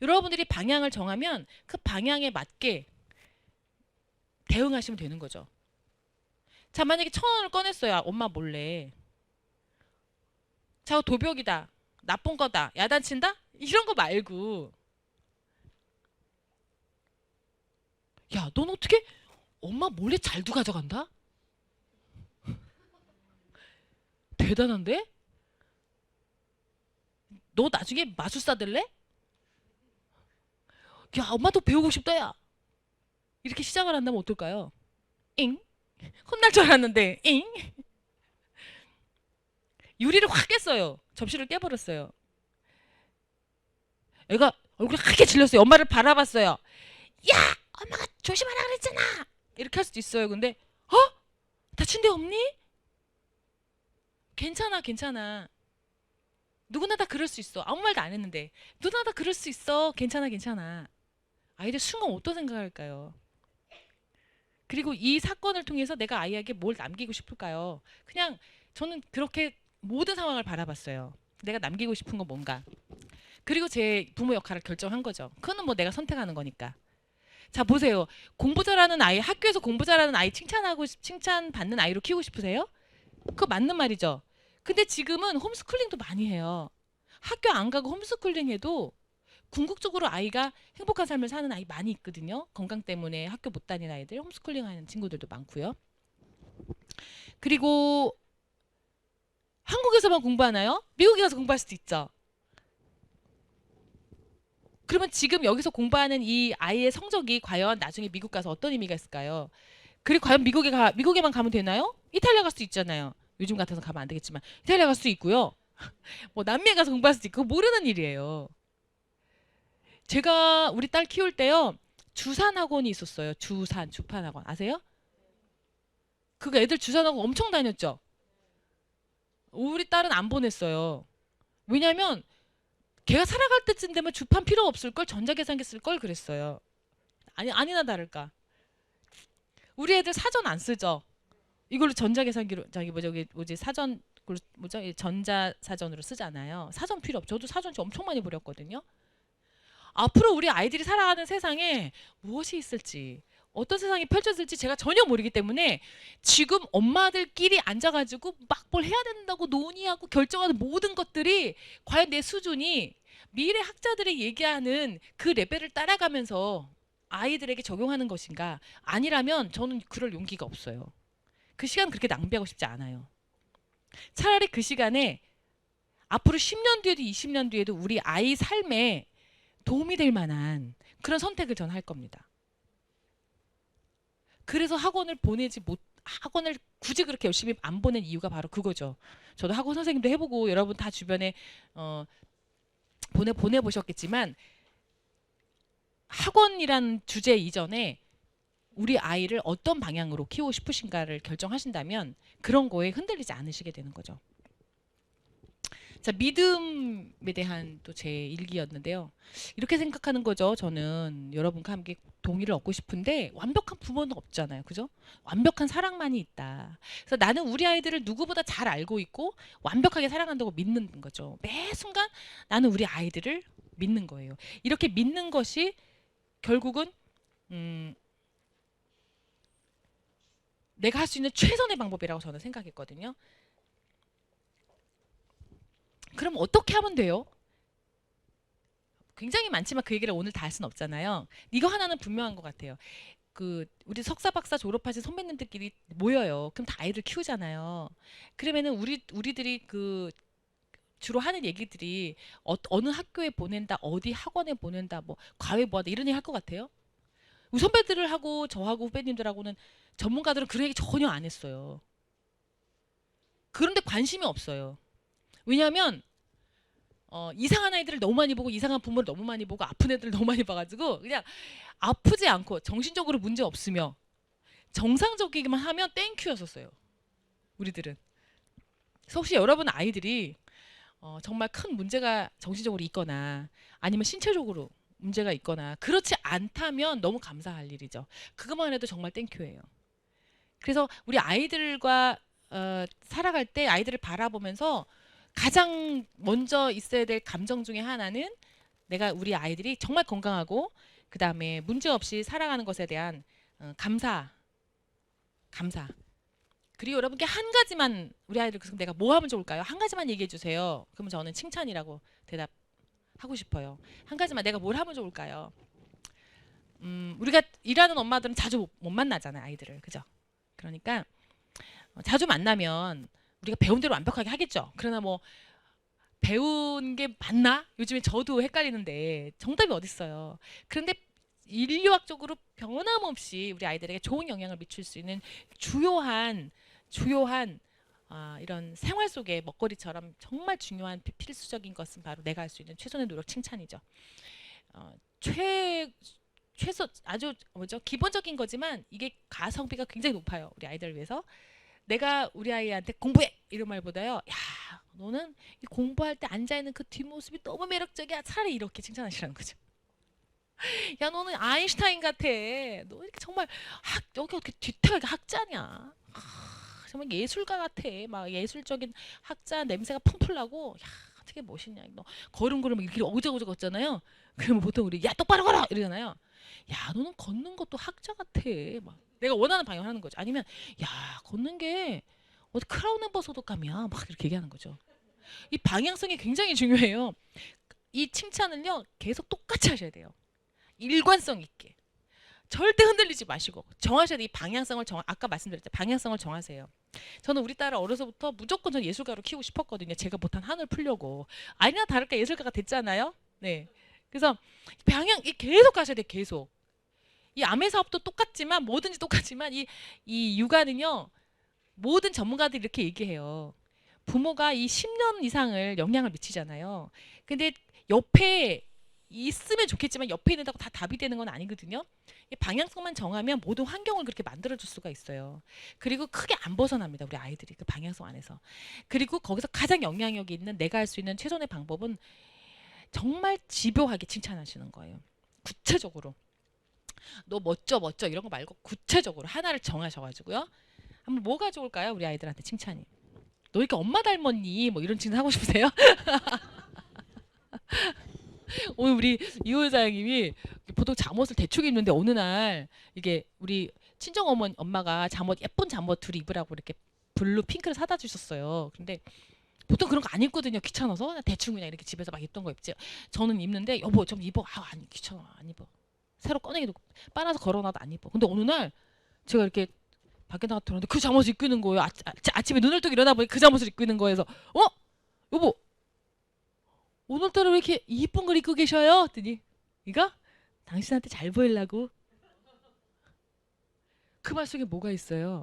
여러분들이 방향을 정하면 그 방향에 맞게 대응하시면 되는 거죠. 자, 만약에 1,000원을 꺼냈어요. 엄마 몰래. 자, 도벽이다. 나쁜 거다. 야단친다? 이런 거 말고 야, 넌 어떻게 엄마 몰래 잘도 가져간다? 대단한데? 너 나중에 마술사 될래? 야, 엄마도 배우고 싶다, 야. 이렇게 시작을 한다면 어떨까요? 잉? 혼날 줄 알았는데, 잉? 유리를 확 깼어요. 접시를 깨버렸어요. 애가 얼굴이 크게 질렸어요. 엄마를 바라봤어요. 야, 엄마가 조심하라 그랬잖아. 이렇게 할 수도 있어요. 근데 다친 데 없니? 괜찮아, 괜찮아. 누구나 다 그럴 수 있어. 아무 말도 안 했는데. 누구나 다 그럴 수 있어. 괜찮아, 괜찮아. 아이들 순간 어떤 생각할까요? 그리고 이 사건을 통해서 내가 아이에게 뭘 남기고 싶을까요? 그냥 저는 그렇게 모든 상황을 바라봤어요. 내가 남기고 싶은 건 뭔가. 그리고 제 부모 역할을 결정한 거죠. 그거는 뭐 내가 선택하는 거니까. 자, 보세요. 공부 잘하는 아이, 학교에서 공부 잘하는 아이 칭찬하고 칭찬받는 아이로 키우고 싶으세요? 그거 맞는 말이죠. 근데 지금은 홈스쿨링도 많이 해요. 학교 안 가고 홈스쿨링 해도 궁극적으로 아이가 행복한 삶을 사는 아이 많이 있거든요. 건강 때문에 학교 못 다니는 아이들, 홈스쿨링 하는 친구들도 많고요. 그리고 한국에서만 공부하나요? 미국에 가서 공부할 수도 있죠. 그러면 지금 여기서 공부하는 이 아이의 성적이 과연 나중에 미국 가서 어떤 의미가 있을까요? 그리고 과연 미국에만 가면 되나요? 이탈리아 갈 수도 있잖아요. 요즘 같아서 가면 안 되겠지만 이탈리아 갈 수도 있고요. 뭐 남미에 가서 공부할 수도 있고 모르는 일이에요. 제가 우리 딸 키울 때요. 주산 학원이 있었어요. 주판 학원. 아세요? 그거 애들 주산 학원 엄청 다녔죠. 우리 딸은 안 보냈어요. 왜냐면 걔가 살아갈 때쯤 되면 주판 필요 없을 걸 전자계산기 쓸 걸 그랬어요. 아니나 다를까. 우리 애들 사전 안 쓰죠. 이걸로 전자계산기로 뭐지 사전 뭐죠? 전자 사전으로 쓰잖아요. 사전 필요 없. 저도 사전 엄청 많이 버렸거든요. 앞으로 우리 아이들이 살아가는 세상에 무엇이 있을지 어떤 세상이 펼쳐질지 제가 전혀 모르기 때문에 지금 엄마들끼리 앉아가지고 막 뭘 해야 된다고 논의하고 결정하는 모든 것들이 과연 내 수준이 미래 학자들이 얘기하는 그 레벨을 따라가면서 아이들에게 적용하는 것인가 아니라면 저는 그럴 용기가 없어요. 그 시간 그렇게 낭비하고 싶지 않아요. 차라리 그 시간에 앞으로 10년 뒤에도 20년 뒤에도 우리 아이 삶에 도움이 될 만한 그런 선택을 저는 할 겁니다. 그래서 학원을 굳이 그렇게 열심히 안 보낸 이유가 바로 그거죠. 저도 학원 선생님도 해보고 여러분 다 주변에 보내보셨겠지만 학원이란 주제 이전에 우리 아이를 어떤 방향으로 키우고 싶으신가를 결정하신다면 그런 거에 흔들리지 않으시게 되는 거죠. 자, 믿음에 대한 또 제 일기였는데요. 이렇게 생각하는 거죠. 저는 여러분과 함께 동의를 얻고 싶은데 완벽한 부모는 없잖아요. 그죠? 완벽한 사랑만이 있다. 그래서 나는 우리 아이들을 누구보다 잘 알고 있고 완벽하게 사랑한다고 믿는 거죠. 매 순간 나는 우리 아이들을 믿는 거예요. 이렇게 믿는 것이 결국은 내가 할 수 있는 최선의 방법이라고 저는 생각했거든요. 그럼 어떻게 하면 돼요? 굉장히 많지만 그 얘기를 오늘 다 할 수는 없잖아요. 이거 하나는 분명한 것 같아요. 우리 석사 박사 졸업하신 선배님들끼리 모여요. 그럼 다 아이들 키우잖아요. 그러면은 우리들이 주로 하는 얘기들이 어느 학교에 보낸다, 어디 학원에 보낸다, 뭐 과외 뭐하다 이런 얘기 할 것 같아요. 우리 선배들을 하고 저하고 후배님들하고는 전문가들은 그런 얘기 전혀 안 했어요. 그런데 관심이 없어요. 왜냐하면 이상한 아이들을 너무 많이 보고 이상한 부모를 너무 많이 보고 아픈 애들을 너무 많이 봐가지고 그냥 아프지 않고 정신적으로 문제 없으며 정상적이기만 하면 땡큐였었어요. 우리들은. 그래서 혹시 여러분 아이들이 정말 큰 문제가 정신적으로 있거나 아니면 신체적으로 문제가 있거나 그렇지 않다면 너무 감사할 일이죠. 그것만 해도 정말 땡큐예요. 그래서 우리 아이들과 살아갈 때 아이들을 바라보면서 가장 먼저 있어야 될 감정 중에 하나는 내가 우리 아이들이 정말 건강하고 그 다음에 문제 없이 살아가는 것에 대한 감사. 그리고 여러분께 한 가지만 우리 아이들 그래서 내가 뭐 하면 좋을까요? 한 가지만 얘기해 주세요. 그러면 저는 칭찬이라고 대답하고 싶어요. 한 가지만 내가 뭘 하면 좋을까요? 우리가 일하는 엄마들은 자주 못 만나잖아요, 아이들을. 그죠? 그러니까 자주 만나면 우리가 배운 대로 완벽하게 하겠죠. 그러나 뭐 배운 게 맞나? 요즘에 저도 헷갈리는데 정답이 어딨어요. 그런데 인류학적으로 변함없이 우리 아이들에게 좋은 영향을 미칠 수 있는 주요한 이런 생활 속의 먹거리처럼 정말 중요한 필수적인 것은 바로 내가 할 수 있는 최선의 노력 칭찬이죠. 어, 최 최소 아주 뭐죠? 기본적인 거지만 이게 가성비가 굉장히 높아요. 우리 아이들을 위해서. 내가 우리 아이한테 공부해 이런 말보다요. 야, 너는 이 공부할 때 앉아 있는 그 뒷모습이 너무 매력적이야. 차라리 이렇게 칭찬하시라는 거죠. 야, 너는 아인슈타인 같아. 너 이렇게 정말 여기 어떻게 뒤태가 학자냐? 정말 예술가 같아. 막 예술적인 학자 냄새가 풍풀 나고. 야, 어떻게 멋있냐. 너 걸음걸음 이렇게 어그저그저 걷잖아요. 그러면 보통 우리 야 똑바로 걸어 이러잖아요. 야, 너는 걷는 것도 학자 같아. 막 내가 원하는 방향을 하는 거죠. 아니면 야, 걷는 게 어디 크라운 멤버 소독감이야. 막 이렇게 얘기하는 거죠. 이 방향성이 굉장히 중요해요. 이 칭찬을요 계속 똑같이 하셔야 돼요. 일관성 있게. 절대 흔들리지 마시고 정하셔야 돼. 이 방향성을 아까 말씀드렸죠. 방향성을 정하세요. 저는 우리 딸을 어려서부터 무조건 전 예술가로 키우고 싶었거든요. 제가 못한 한을 풀려고. 아니나 다를까 예술가가 됐잖아요. 네. 그래서 방향 계속 가셔야 돼. 계속. 이 암의 사업도 똑같지만 뭐든지 똑같지만 이 육아는요. 모든 전문가들이 이렇게 얘기해요. 부모가 이 10년 이상을 영향을 미치잖아요. 근데 옆에 있으면 좋겠지만 옆에 있는다고 다 답이 되는 건 아니거든요. 이 방향성만 정하면 모든 환경을 그렇게 만들어줄 수가 있어요. 그리고 크게 안 벗어납니다. 우리 아이들이 그 방향성 안에서. 그리고 거기서 가장 영향력이 있는 내가 할 수 있는 최선의 방법은 정말 집요하게 칭찬하시는 거예요. 구체적으로. 너 멋져 멋져 이런 거 말고 구체적으로 하나를 정하셔가지고요. 한번 뭐가 좋을까요? 우리 아이들한테 칭찬이. 너 이렇게 엄마 닮았니? 뭐 이런 칭찬 하고 싶으세요? 오늘 우리 이호 여사님이 보통 잠옷을 대충 입는데 어느 날 이게 우리 친정 엄마가 잠옷 예쁜 잠옷 둘이 입으라고 이렇게 블루 핑크를 사다 주셨어요. 근데 보통 그런 거 안 입거든요. 귀찮아서 그냥 대충 그냥 이렇게 집에서 막 입던 거 입지. 저는 입는데 여보 좀 입어. 아니 귀찮아 안 입어. 새로 꺼내기도 빨아서 걸어놔도 안 입어. 근데 어느 날 제가 이렇게 밖에 나가 들었는데 그 잠옷을 입고 있는 거예요. 아침에 눈을 뜨고 일어나 보니 그 잠옷을 입고 있는 거여서 여보 오늘따라 왜 이렇게 이쁜 걸 입고 계셔요? 했더니 이거 당신한테 잘 보이려고. 그 말 속에 뭐가 있어요?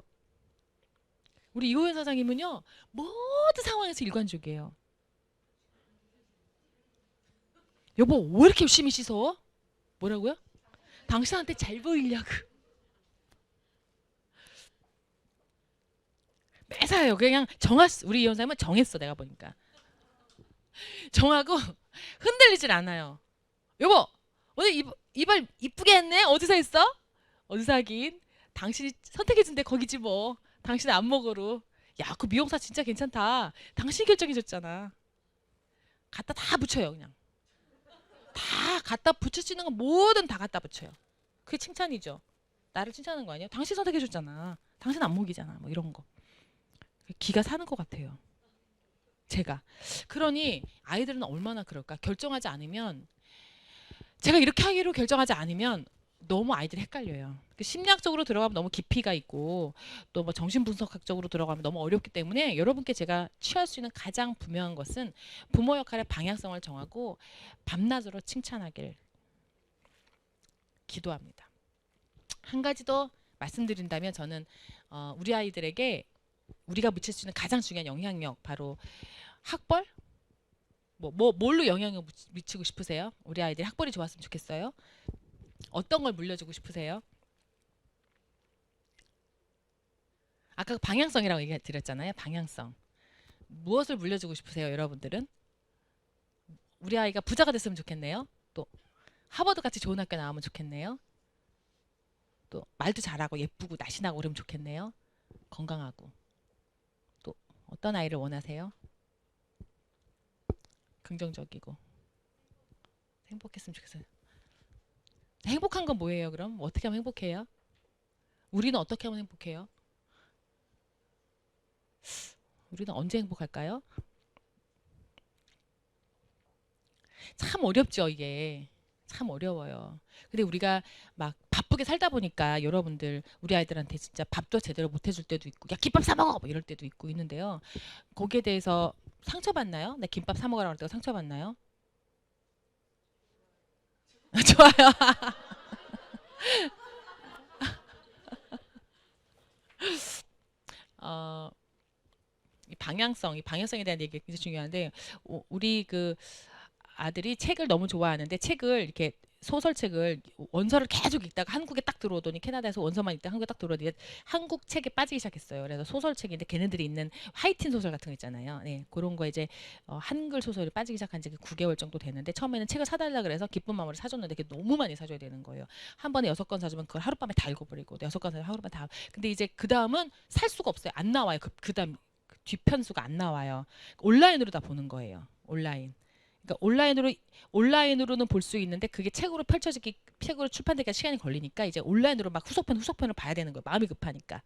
우리 이호연 사장님은요 모든 상황에서 일관적이에요. 여보 왜 이렇게 열심히 씻어? 뭐라고요? 당신한테 잘 보이려고. 매사요. 그냥 정했어. 우리 이호연 사장님은 정했어. 내가 보니까 정하고 흔들리질 않아요. 여보 오늘 이발 이쁘게 했네. 어디서 했어? 어디서 하긴. 당신이 선택해준 데 거기지 뭐. 당신 안목으로. 야, 그 미용사 진짜 괜찮다. 당신이 결정해줬잖아. 갖다 다 붙여요, 그냥. 다 갖다 붙일 수 있는 건 뭐든 다 갖다 붙여요. 그게 칭찬이죠. 나를 칭찬하는 거 아니에요? 당신 선택해줬잖아. 당신 안목이잖아. 뭐 이런 거. 기가 사는 것 같아요. 제가. 그러니 아이들은 얼마나 그럴까? 결정하지 않으면 제가 이렇게 하기로 결정하지 않으면 너무 아이들이 헷갈려요. 심리학적으로 들어가면 너무 깊이가 있고 또 뭐 정신분석학적으로 들어가면 너무 어렵기 때문에 여러분께 제가 취할 수 있는 가장 분명한 것은 부모 역할의 방향성을 정하고 밤낮으로 칭찬하길 기도합니다. 한 가지 더 말씀드린다면 저는 우리 아이들에게 우리가 미칠 수 있는 가장 중요한 영향력 바로 학벌? 뭘로 영향을 미치고 싶으세요? 우리 아이들이 학벌이 좋았으면 좋겠어요? 어떤 걸 물려주고 싶으세요? 아까 그 방향성이라고 얘기 드렸잖아요. 방향성. 무엇을 물려주고 싶으세요, 여러분들은? 우리 아이가 부자가 됐으면 좋겠네요. 또 하버드 같이 좋은 학교 나오면 좋겠네요. 또 말도 잘하고 예쁘고 날씬하고 그러면 좋겠네요. 건강하고. 또 어떤 아이를 원하세요? 긍정적이고 행복했으면 좋겠어요. 행복한 건 뭐예요, 그럼? 어떻게 하면 행복해요? 우리는 어떻게 하면 행복해요? 우리는 언제 행복할까요? 참 어렵죠, 이게. 참 어려워요. 근데 우리가 막 바쁘게 살다 보니까 여러분들 우리 아이들한테 진짜 밥도 제대로 못 해줄 때도 있고 야 김밥 사 먹어 뭐 이럴 때도 있고 있는데요. 거기에 대해서 상처받나요? 내 김밥 사 먹으라고 할 때가 상처받나요? 좋아요. 어, 이 방향성에 대한 얘기가 굉장히 중요한데 우리 그 아들이 책을 너무 좋아하는데 책을 이렇게 소설책을 원서를 계속 읽다가 한국에 딱 들어오더니 캐나다에서 원서만 읽다가 한국에 딱 들어오더니 한국 책에 빠지기 시작했어요. 그래서 소설책인데 걔네들이 있는 하이틴 소설 같은 거 있잖아요. 네, 그런 거 이제 한글 소설이 빠지기 시작한 지 9개월 정도 됐는데 처음에는 책을 사달라 그래서 기쁜 마음으로 사줬는데 그게 너무 많이 사줘야 되는 거예요. 한 번에 6권 사주면 그걸 하룻밤에 다 읽어버리고 6권 사주면 하룻밤에 다. 근데 이제 그 다음은 살 수가 없어요. 안 나와요. 그다음 뒤편수가 안 나와요. 온라인으로 다 보는 거예요. 온라인. 그러니까 온라인으로는 볼 수 있는데 그게 책으로 펼쳐지기 책으로 출판되기가 시간이 걸리니까 이제 온라인으로 막 후속편을 봐야 되는 거예요. 마음이 급하니까.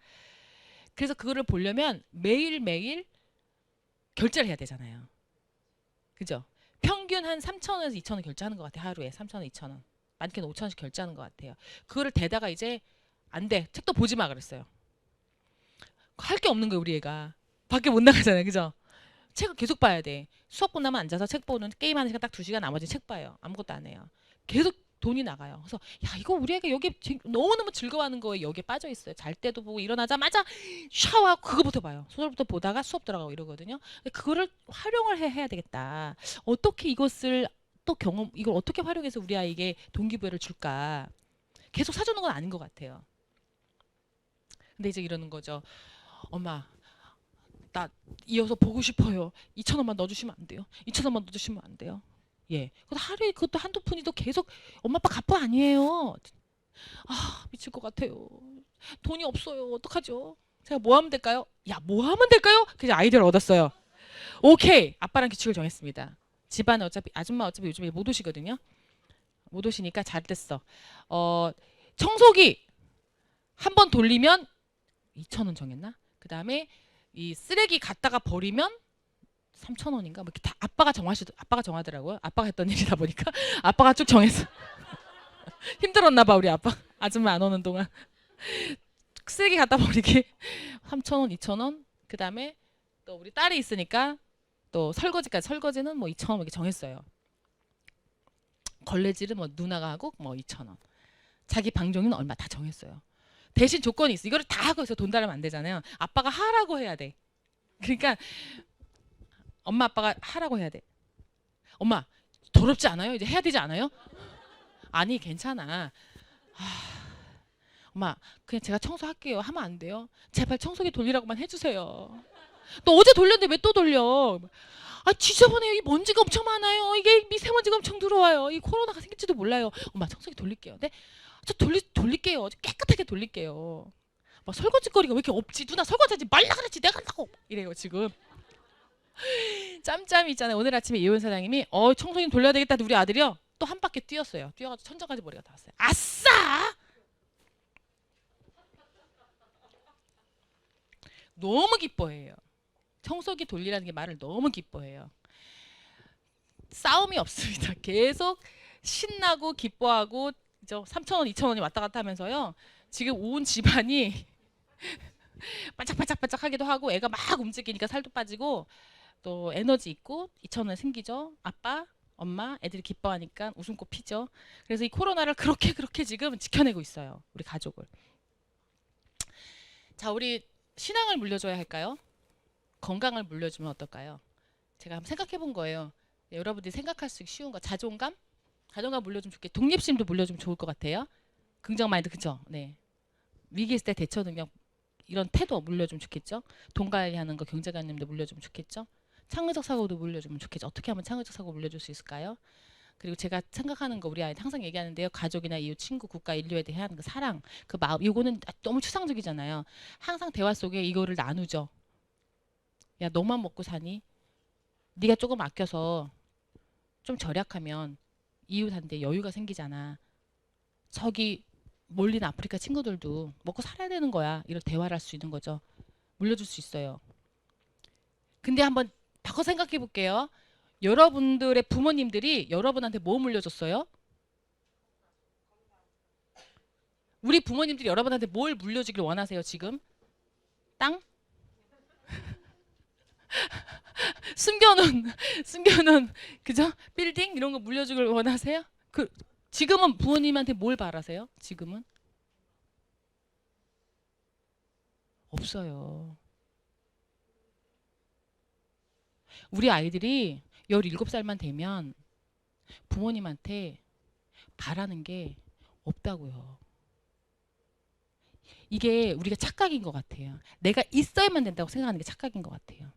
그래서 그거를 보려면 매일매일 결제를 해야 되잖아요. 그죠? 평균 한 3,000원에서 2,000원 결제하는 것 같아요. 하루에 3,000원, 2,000원. 많게는 5,000원씩 결제하는 것 같아요. 그거를 대다가 이제 안 돼. 책도 보지 마 그랬어요. 할 게 없는 거예요, 우리 애가. 밖에 못 나가잖아요. 그죠? 책을 계속 봐야 돼. 수업 끝나면 앉아서 책 보는 게임하는 시간 딱 2시간 나머지 책 봐요. 아무것도 안 해요. 계속 돈이 나가요. 그래서 야 이거 우리 애가 여기 너무너무 즐거워하는 거에 여기에 빠져 있어요. 잘 때도 보고 일어나자마자 샤워하고 그거부터 봐요. 소설부터 보다가 수업 들어가고 이러거든요. 근데 그거를 활용을 해야 되겠다. 어떻게 이것을 또 이걸 어떻게 활용해서 우리 아이에게 동기부여를 줄까. 계속 사주는 건 아닌 것 같아요. 근데 이제 이러는 거죠. 엄마 나 이어서 보고 싶어요. 2,000원만 넣어주시면 안 돼요? 2,000원만 넣어주시면 안 돼요? 예. 그것도 하루에 그것도 한두 푼이도 계속 엄마 아빠 갚아 아니에요. 아 미칠 것 같아요. 돈이 없어요. 어떡하죠? 제가 뭐 하면 될까요? 야 뭐 하면 될까요? 그래서 아이디어를 얻었어요. 오케이 아빠랑 규칙을 정했습니다. 집안에 어차피 아줌마 어차피 요즘에 못 오시거든요. 못 오시니까 잘 됐어. 청소기 한 번 돌리면 2,000원 정했나? 그 다음에 이 쓰레기 갖다가 버리면 3,000원인가? 뭐 이렇게 다 아빠가 정하더라고요. 아빠가 했던 일이다 보니까 아빠가 쭉 정했어. 힘들었나 봐 우리 아빠. 아줌마 안 오는 동안 쓰레기 갖다 버리기 3,000원, 2,000원. 그 다음에 또 우리 딸이 있으니까 또 설거지는 뭐 2,000원 이렇게 정했어요. 걸레질은 뭐 누나가 하고 뭐 2,000원. 자기 방종이는 얼마 다 정했어요. 대신 조건이 있어. 이거를 다 하고 해서 돈 달라면 안 되잖아요. 아빠가 하라고 해야 돼. 그러니까 엄마 아빠가 하라고 해야 돼. 엄마 더럽지 않아요? 이제 해야 되지 않아요? 아니 괜찮아. 엄마 그냥 제가 청소할게요. 하면 안 돼요? 제발 청소기 돌리라고만 해주세요. 너 어제 돌렸는데 왜 또 돌려? 아 지저분해요. 이 먼지가 엄청 많아요. 이게 미세먼지가 엄청 들어와요. 이 코로나가 생길지도 몰라요. 엄마 청소기 돌릴게요. 네? 저 돌릴게요. 깨끗하게 돌릴게요. 막 설거지거리가 왜 이렇게 없지? 누나 설거지하지 말라 그랬지. 내가 한다고. 이래요 지금. 짬짬이 있잖아요. 오늘 아침에 이혼 사장님이 청소기 돌려야 되겠다. 우리 아들이요. 또 한 바퀴 뛰었어요. 뛰어가지고 천장까지 머리가 닿았어요. 아싸! 너무 기뻐해요. 청소기 돌리라는 게 말을 너무 기뻐해요. 싸움이 없습니다. 계속 신나고 기뻐하고 3,000원, 2,000원이 왔다 갔다 하면서요. 지금 온 집안이 반짝반짝반짝 하기도 하고 애가 막 움직이니까 살도 빠지고 또 에너지 있고 2,000원 생기죠. 아빠, 엄마, 애들이 기뻐하니까 웃음꽃 피죠. 그래서 이 코로나를 그렇게 지금 지켜내고 있어요. 우리 가족을. 자, 우리 신앙을 물려줘야 할까요? 건강을 물려주면 어떨까요? 제가 한번 생각해 본 거예요. 네, 여러분들이 생각할 수 쉬운 거 자존감? 자존감 물려주면 좋겠 독립심도 물려주면 좋을 것 같아요. 긍정 마인드 그죠? 네. 위기 있을 때 대처 능력 이런 태도 물려주면 좋겠죠. 돈 관리하는 거 경제관념도 물려주면 좋겠죠. 창의적 사고도 물려주면 좋겠죠. 어떻게 하면 창의적 사고 물려줄 수 있을까요? 그리고 제가 생각하는 거 우리 아이한테 항상 얘기하는데요. 가족이나 이웃, 친구, 국가, 인류에 대해 하는 그 사랑, 그 마음 이거는 너무 추상적이잖아요. 항상 대화 속에 이거를 나누죠. 야 너만 먹고 사니? 네가 조금 아껴서 좀 절약하면 이웃한테 여유가 생기잖아. 저기 몰린 아프리카 친구들도 먹고 살아야 되는 거야. 이런 대화를 할 수 있는 거죠. 물려줄 수 있어요. 근데 한번 바꿔 생각해 볼게요. 여러분들의 부모님들이 여러분한테 뭐 물려줬어요? 우리 부모님들이 여러분한테 뭘 물려주길 원하세요 지금? 땅? 숨겨놓은 그죠? 빌딩 이런 거 물려주길 원하세요? 지금은 부모님한테 뭘 바라세요? 지금은 없어요. 우리 아이들이 17살만 되면 부모님한테 바라는 게 없다고요. 이게 우리가 착각인 것 같아요. 내가 있어야만 된다고 생각하는 게 착각인 것 같아요.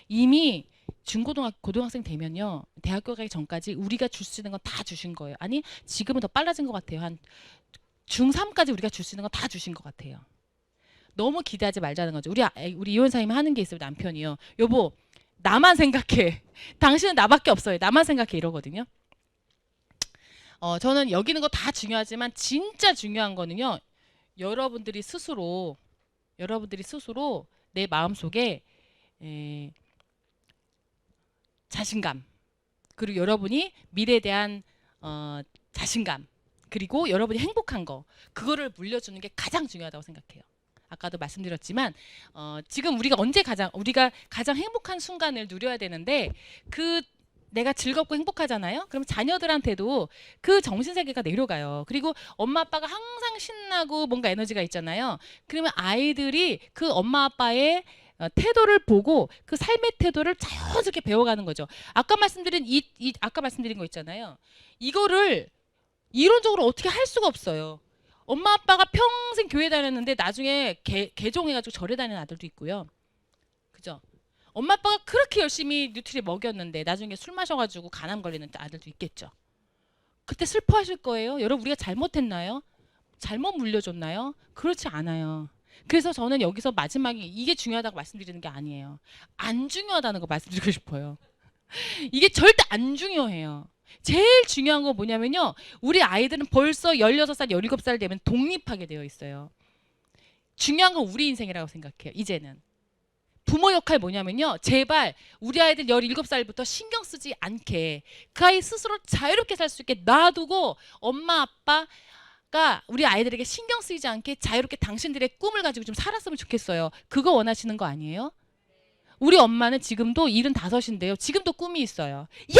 이미 중고등학교, 고등학생 되면요. 대학교 가기 전까지 우리가 줄 수 있는 건 다 주신 거예요. 아니, 지금은 더 빨라진 것 같아요. 한 중3까지 우리가 줄 수 있는 건 다 주신 것 같아요. 너무 기대하지 말자는 거죠. 우리 이혼사님 하는 게 있어요. 남편이요. 여보, 나만 생각해. 당신은 나밖에 없어요. 나만 생각해. 이러거든요. 저는 여기 있는 거 다 중요하지만 진짜 중요한 거는요. 여러분들이 스스로 내 마음속에 자신감, 그리고 여러분이 미래에 대한 자신감, 그리고 여러분이 행복한 거, 그거를 물려주는 게 가장 중요하다고 생각해요. 아까도 말씀드렸지만 지금 우리가 가장 행복한 순간을 누려야 되는데, 내가 즐겁고 행복하잖아요. 그럼 자녀들한테도 그 정신세계가 내려가요. 그리고 엄마 아빠가 항상 신나고 뭔가 에너지가 있잖아요. 그러면 아이들이 그 엄마 아빠의 태도를 보고 그 삶의 태도를 자연스럽게 배워가는 거죠. 아까 말씀드린 거 있잖아요. 이거를 이론적으로 어떻게 할 수가 없어요. 엄마 아빠가 평생 교회 다녔는데 나중에 개종해가지고 절에 다니는 아들도 있고요. 그죠? 엄마 아빠가 그렇게 열심히 뉴트리 먹였는데 나중에 술 마셔가지고 간암 걸리는 아들도 있겠죠. 그때 슬퍼하실 거예요. 여러분, 우리가 잘못했나요? 잘못 물려줬나요? 그렇지 않아요. 그래서 저는 여기서 마지막에 이게 중요하다고 말씀드리는 게 아니에요. 안 중요하다는 거 말씀드리고 싶어요. 이게 절대 안 중요해요. 제일 중요한 건 뭐냐면요. 우리 아이들은 벌써 16살, 17살 되면 독립하게 되어 있어요. 중요한 건 우리 인생이라고 생각해요. 이제는. 부모 역할 뭐냐면요. 제발 우리 아이들 17살부터 신경 쓰지 않게, 그 아이 스스로 자유롭게 살 수 있게 놔두고 엄마 아빠가 우리 아이들에게 신경 쓰이지 않게 자유롭게 당신들의 꿈을 가지고 좀 살았으면 좋겠어요. 그거 원하시는 거 아니에요? 우리 엄마는 지금도 75인데요. 지금도 꿈이 있어요. 예!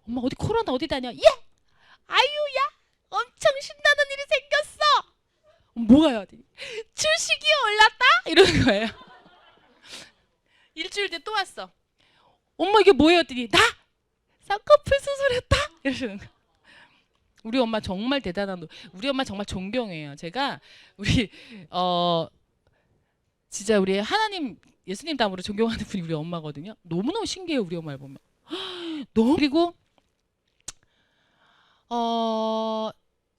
엄마 어디 코로나 어디 다녀? 예! 아유야! 엄청 신나는 일이 생겼어! 뭐가요? 주식이 올랐다? 이러는 거예요. 일주일 뒤에 또 왔어. 엄마 이게 뭐예요? 했더니 나 쌍꺼풀 수술했다? 이러시는 거예요. 우리 엄마 정말 대단한, 우리 엄마 정말 존경해요. 제가 진짜 우리 하나님 예수님 다음으로 존경하는 분이 우리 엄마거든요. 너무너무 신기해요. 우리 엄마를 보면. 그리고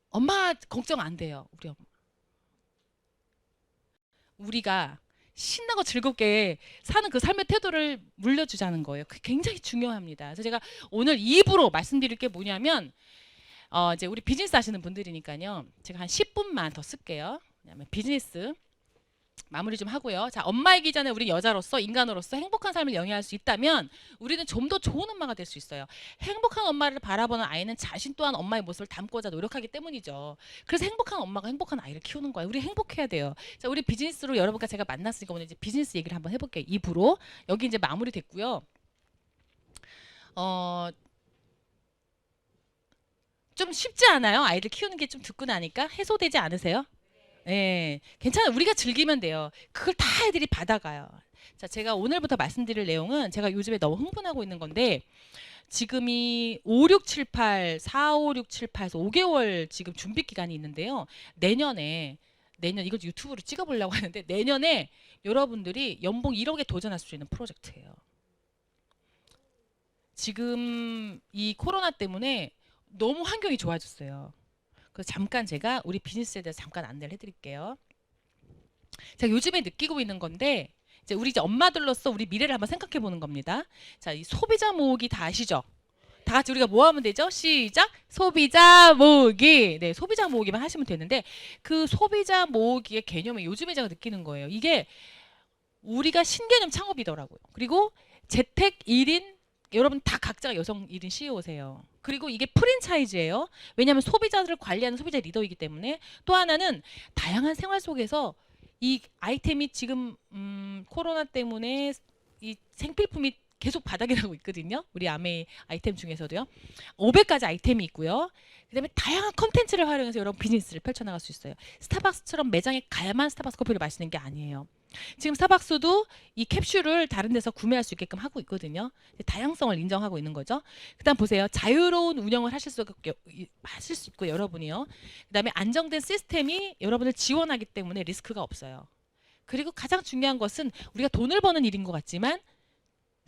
엄마 걱정 안 돼요. 우리 엄마. 우리가 신나고 즐겁게 사는 그 삶의 태도를 물려주자는 거예요. 그게 굉장히 중요합니다. 그래서 제가 오늘 2부로 말씀드릴 게 뭐냐면, 이제 우리 비즈니스 하시는 분들이니까요. 제가 한 10분만 더 쓸게요. 왜냐면 비즈니스 마무리 좀 하고요. 자, 엄마이기 전에 우리 여자로서, 인간으로서 행복한 삶을 영위할 수 있다면 우리는 좀 더 좋은 엄마가 될 수 있어요. 행복한 엄마를 바라보는 아이는 자신 또한 엄마의 모습을 담고자 노력하기 때문이죠. 그래서 행복한 엄마가 행복한 아이를 키우는 거예요. 우리 행복해야 돼요. 자, 우리 비즈니스로 여러분과 제가 만났으니까 오늘 이제 비즈니스 얘기를 한번 해볼게요. 2부로. 여기 이제 마무리 됐고요. 좀 쉽지 않아요? 아이들 키우는 게 좀 듣고 나니까 해소되지 않으세요? 네, 괜찮아요. 우리가 즐기면 돼요. 그걸 다 애들이 받아가요. 자, 제가 오늘부터 말씀드릴 내용은 제가 요즘에 너무 흥분하고 있는 건데, 지금이 5, 6, 7, 8, 4, 5, 6, 7, 8에서 5개월 지금 준비 기간이 있는데요. 내년 이거 유튜브로 찍어보려고 하는데, 내년에 여러분들이 연봉 1억에 도전할 수 있는 프로젝트예요. 지금 이 코로나 때문에 너무 환경이 좋아졌어요. 그래서 잠깐 제가 우리 비즈니스에 대해서 잠깐 안내를 해드릴게요. 제가 요즘에 느끼고 있는 건데, 우리 엄마들로서 우리 미래를 한번 생각해 보는 겁니다. 자, 이 소비자 모으기 다 아시죠? 다 같이 우리가 뭐 하면 되죠? 시작! 소비자 모으기! 네, 소비자 모으기만 하시면 되는데, 그 소비자 모으기의 개념을 요즘에 제가 느끼는 거예요. 이게 우리가 신개념 창업이더라고요. 그리고 재택 1인, 여러분 다 각자가 여성 1인 CEO세요. 그리고 이게 프랜차이즈예요. 왜냐하면 소비자들을 관리하는 소비자 리더이기 때문에. 또 하나는 다양한 생활 속에서 이 아이템이 지금 코로나 때문에 이 생필품이 계속 바닥이 나고 있거든요. 우리 아메이 아이템 중에서도요. 500가지 아이템이 있고요. 그다음에 다양한 컨텐츠를 활용해서 여러분 비즈니스를 펼쳐나갈 수 있어요. 스타벅스처럼 매장에 가야만 스타벅스 커피를 마시는 게 아니에요. 지금 스타벅스도 이 캡슐을 다른 데서 구매할 수 있게끔 하고 있거든요. 다양성을 인정하고 있는 거죠. 그다음 보세요. 자유로운 운영을 하실 수 있고 여러분이요. 그다음에 안정된 시스템이 여러분을 지원하기 때문에 리스크가 없어요. 그리고 가장 중요한 것은 우리가 돈을 버는 일인 것 같지만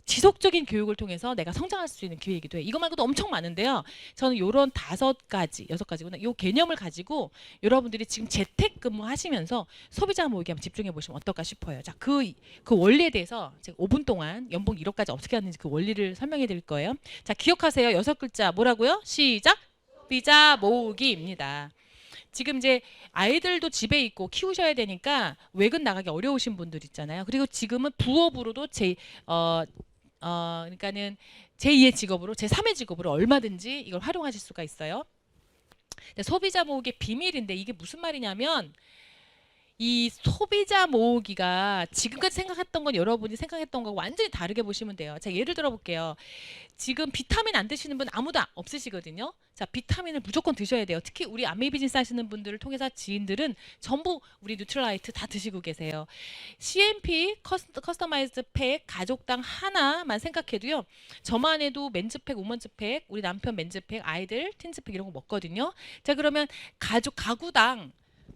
지속적인 교육을 통해서 내가 성장할 수 있는 기회이기도 해요. 이거 말고도 엄청 많은데요. 저는 요런 5가지, 6가지구나. 요 개념을 가지고 여러분들이 지금 재택근무 하시면서 소비자 모으기 한번 집중해 보시면 어떨까 싶어요. 자, 그 원리에 대해서 제가 5분 동안 연봉 1억까지 어떻게 하는지 그 원리를 설명해 드릴 거예요. 자, 기억하세요. 6글자 뭐라고요? 시작! 소비자 모으기입니다. 지금 이제 아이들도 집에 있고 키우셔야 되니까 외근 나가기 어려우신 분들 있잖아요. 그리고 지금은 부업으로도 그러니까는 제2의 직업으로, 제3의 직업으로 얼마든지 이걸 활용하실 수가 있어요. 소비자 모으기의 비밀인데 이게 무슨 말이냐면 이 소비자 모으기가 지금까지 생각했던 건 여러분이 생각했던 거 완전히 다르게 보시면 돼요. 자, 예를 들어 볼게요. 지금 비타민 안 드시는 분 아무도 없으시거든요. 자, 비타민을 무조건 드셔야 돼요. 특히 우리 안메이 비즈니스 하시는 분들을 통해서 지인들은 전부 우리 뉴트럴라이트 다 드시고 계세요. CMP 커스터마이즈드 팩 가족당 하나만 생각해도요. 저만 해도 맨즈팩, 우먼즈팩, 우리 남편 맨즈팩, 아이들 틴즈팩 이런 거 먹거든요. 자, 그러면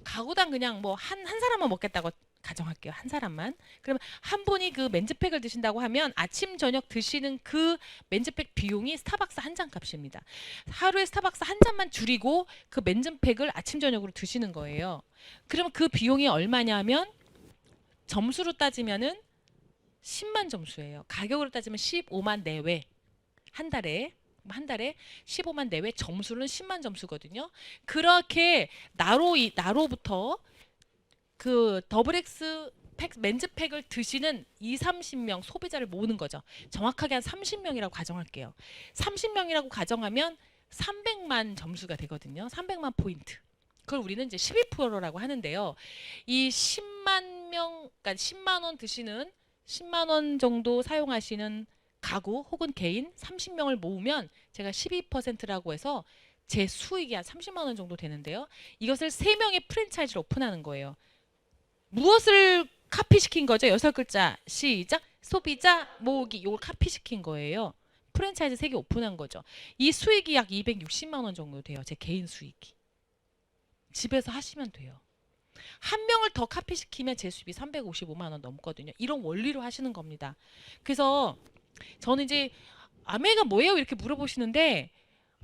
가구당 그냥 뭐 한 사람만 먹겠다고 가정할게요. 한 사람만. 그러면 한 분이 그 맨즈팩을 드신다고 하면 아침 저녁 드시는 그 맨즈팩 비용이 스타벅스 한 잔 값입니다. 하루에 스타벅스 한 잔만 줄이고 그 맨즈팩을 아침 저녁으로 드시는 거예요. 그러면 그 비용이 얼마냐면 점수로 따지면은 10만 점수예요. 가격으로 따지면 15만 내외. 한 달에 15만 내외, 점수는 10만 점수거든요. 그렇게 나로부터 그 더블 X 맨즈팩을 드시는 30명 소비자를 모으는 거죠. 정확하게 한 30명이라고 가정할게요. 30명이라고 가정하면 300만 점수가 되거든요. 300만 포인트. 그걸 우리는 이제 12%라고 하는데요. 이 10만 명, 그러니까 10만 원 드시는 10만 원 정도 사용하시는 가구 혹은 개인 30명을 모으면 제가 12%라고 해서 제 수익이 한 30만 원 정도 되는데요. 이것을 3명의 프랜차이즈를 오픈하는 거예요. 무엇을 카피시킨 거죠? 6글자 시작! 소비자 모으기. 이걸 카피시킨 거예요. 프랜차이즈 3개 오픈한 거죠. 이 수익이 약 260만 원 정도 돼요. 제 개인 수익이. 집에서 하시면 돼요. 한 명을 더 카피시키면 제 수입이 355만 원 넘거든요. 이런 원리로 하시는 겁니다. 그래서 저는 이제 아메이가 뭐예요? 이렇게 물어보시는데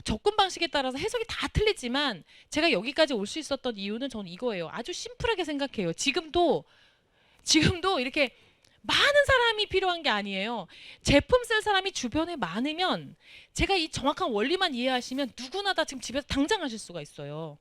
접근 방식에 따라서 해석이 다 틀리지만 제가 여기까지 올 수 있었던 이유는 저는 이거예요. 아주 심플하게 생각해요. 지금도 이렇게 많은 사람이 필요한 게 아니에요. 제품 쓸 사람이 주변에 많으면 제가 이 정확한 원리만 이해하시면 누구나 다 지금 집에서 당장 하실 수가 있어요.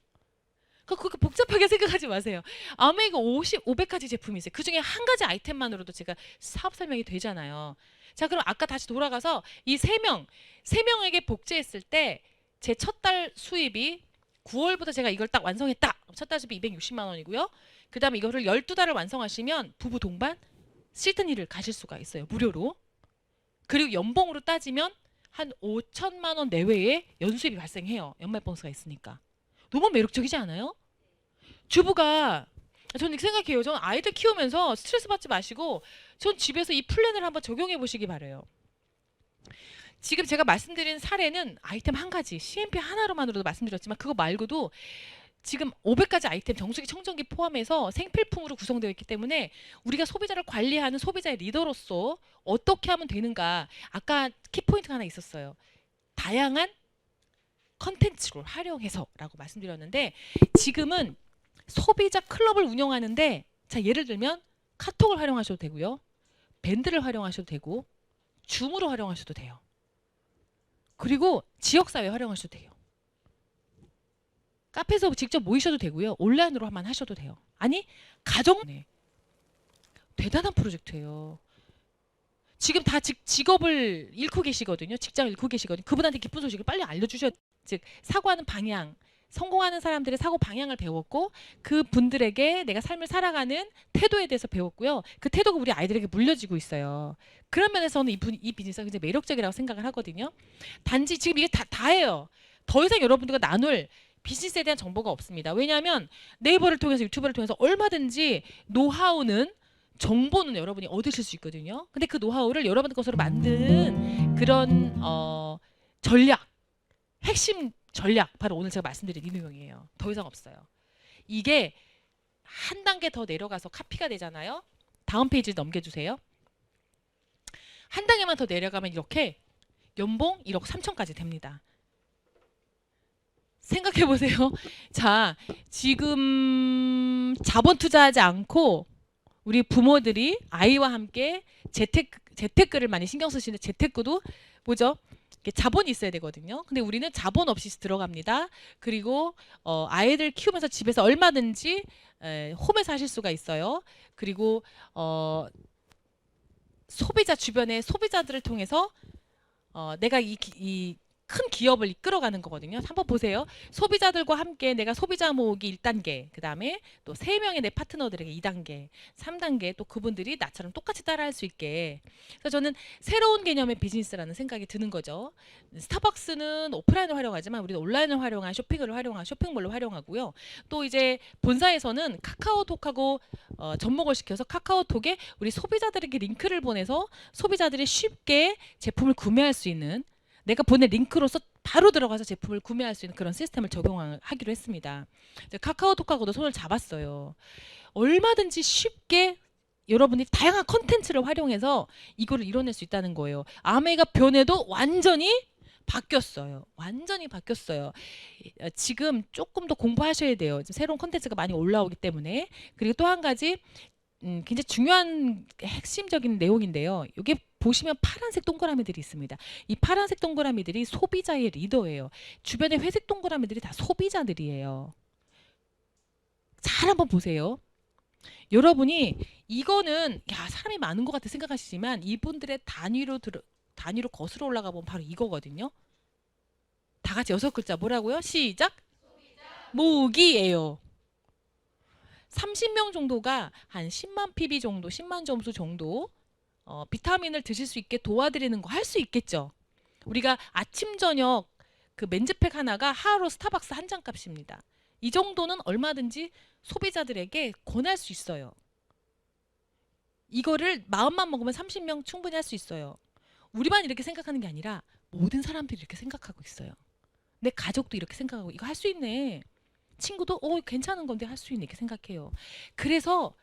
그렇게 복잡하게 생각하지 마세요. 아메이가 500가지 제품이 있어요. 그중에 한 가지 아이템만으로도 제가 사업 설명이 되잖아요. 자, 그럼 아까 다시 돌아가서 이 3명에게 복제했을 때 제 첫 달 수입이 9월부터 제가 이걸 딱 완성했다. 첫 달 수입이 260만 원이고요. 그 다음에 이거를 12달을 완성하시면 부부 동반 시드니를 가실 수가 있어요. 무료로. 그리고 연봉으로 따지면 한 5천만 원 내외의 연수입이 발생해요. 연말 보너스가 있으니까. 너무 매력적이지 않아요? 주부가 저는 이렇게 생각해요. 저는 아이들 키우면서 스트레스 받지 마시고 전 집에서 이 플랜을 한번 적용해 보시기 바래요. 지금 제가 말씀드린 사례는 아이템 한 가지, CMP 하나로만으로도 말씀드렸지만 그거 말고도 지금 500가지 아이템 정수기 청정기 포함해서 생필품으로 구성되어 있기 때문에 우리가 소비자를 관리하는 소비자의 리더로서 어떻게 하면 되는가. 아까 키포인트가 하나 있었어요. 다양한 컨텐츠를 활용해서라고 말씀드렸는데 지금은 소비자 클럽을 운영하는데 자, 예를 들면 카톡을 활용하셔도 되고요. 밴드를 활용하셔도 되고 줌으로 활용하셔도 돼요. 그리고 지역사회 활용하셔도 돼요. 카페에서 직접 모이셔도 되고요. 온라인으로만 하셔도 돼요. 아니 가정 대단한 프로젝트예요. 지금 다 직업을 잃고 계시거든요. 직장을 잃고 계시거든요. 그분한테 기쁜 소식을 빨리 알려주셔야 즉 사고하는 방향 성공하는 사람들의 사고 방향을 배웠고 그 분들에게 내가 삶을 살아가는 태도에 대해서 배웠고요. 그 태도가 우리 아이들에게 물려지고 있어요. 그런 면에서는 이 비즈니스가 굉장히 매력적이라고 생각을 하거든요. 단지 지금 이게 다예요. 더 이상 여러분들과 나눌 비즈니스에 대한 정보가 없습니다. 왜냐하면 네이버를 통해서 유튜브를 통해서 얼마든지 노하우는 정보는 여러분이 얻으실 수 있거든요. 근데 그 노하우를 여러분 것으로 만든 그런 전략, 핵심 전략 바로 오늘 제가 말씀드린 이 내용이에요. 더 이상 없어요. 이게 한 단계 더 내려가서 카피가 되잖아요. 다음 페이지 넘겨주세요. 한 단계만 더 내려가면 이렇게 연봉 1억 3천까지 됩니다. 생각해 보세요. 자, 지금 자본 투자하지 않고 우리 부모들이 아이와 함께 재테크를 많이 신경 쓰시는데 재테크도 뭐죠? 자본이 있어야 되거든요. 근데 우리는 자본 없이 들어갑니다. 그리고 아이들 키우면서 집에서 얼마든지 홈에서 하실 수가 있어요. 그리고 소비자 주변의 소비자들을 통해서 내가 이 큰 기업을 이끌어가는 거거든요. 한번 보세요. 소비자들과 함께 내가 소비자 모으기 1단계, 그 다음에 또 3명의 내 파트너들에게 2단계, 3단계 또 그분들이 나처럼 똑같이 따라할 수 있게. 그래서 저는 새로운 개념의 비즈니스라는 생각이 드는 거죠. 스타벅스는 오프라인을 활용하지만 우리는 온라인을 활용한 쇼핑몰로 활용하고요. 또 이제 본사에서는 카카오톡하고 접목을 시켜서 카카오톡에 우리 소비자들에게 링크를 보내서 소비자들이 쉽게 제품을 구매할 수 있는, 내가 보낸 링크로서 바로 들어가서 제품을 구매할 수 있는 그런 시스템을 적용하기로 했습니다. 카카오톡하고도 손을 잡았어요. 얼마든지 쉽게 여러분이 다양한 컨텐츠를 활용해서 이거를 이뤄낼 수 있다는 거예요. 아메가 변해도 완전히 바뀌었어요. 완전히 바뀌었어요. 지금 조금 더 공부하셔야 돼요. 지금 새로운 컨텐츠가 많이 올라오기 때문에. 그리고 또 한 가지 굉장히 중요한 핵심적인 내용인데요. 이게 보시면 파란색 동그라미들이 있습니다. 이 파란색 동그라미들이 소비자의 리더예요. 주변의 회색 동그라미들이 다 소비자들이에요. 잘 한번 보세요. 여러분이 이거는 야 사람이 많은 것 같아 생각하시지만 이분들의 단위로 거슬러 올라가 보면 바로 이거거든요. 다 같이 6글자 뭐라고요? 시작. 모으기예요. 30명 정도가 한 10만 PB 정도, 10만 점수 정도 비타민을 드실 수 있게 도와드리는 거 할 수 있겠죠. 우리가 아침 저녁 그 맨즈팩 하나가 하루 스타벅스 한 잔 값입니다. 이 정도는 얼마든지 소비자들에게 권할 수 있어요. 이거를 마음만 먹으면 30명 충분히 할 수 있어요. 우리만 이렇게 생각하는 게 아니라 모든 사람들이 이렇게 생각하고 있어요. 내 가족도 이렇게 생각하고 이거 할 수 있네. 친구도 괜찮은 건데 할 수 있네 이렇게 생각해요. 그래서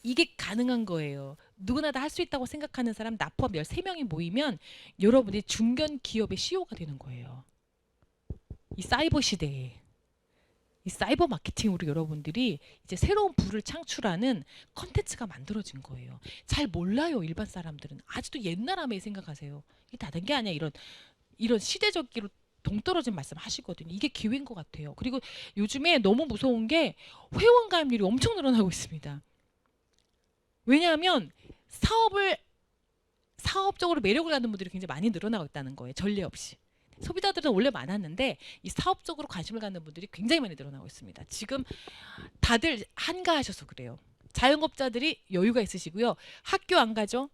이게 가능한 거예요. 누구나 다 할 수 있다고 생각하는 사람 나 포함 13명이 모이면 여러분이 중견 기업의 CEO가 되는 거예요. 이 사이버 시대에 이 사이버 마케팅으로 여러분들이 이제 새로운 부를 창출하는 컨텐츠가 만들어진 거예요. 잘 몰라요. 일반 사람들은. 아직도 옛날 아메 생각하세요. 이게 다른 게 아니야. 이런 시대적으로 동떨어진 말씀 하시거든요. 이게 기회인 것 같아요. 그리고 요즘에 너무 무서운 게 회원 가입률이 엄청 늘어나고 있습니다. 왜냐하면 사업적으로 매력을 갖는 분들이 굉장히 많이 늘어나고 있다는 거예요. 전례 없이. 소비자들은 원래 많았는데 이 사업적으로 관심을 갖는 분들이 굉장히 많이 늘어나고 있습니다. 지금 다들 한가하셔서 그래요. 자영업자들이 여유가 있으시고요. 학교 안 가죠?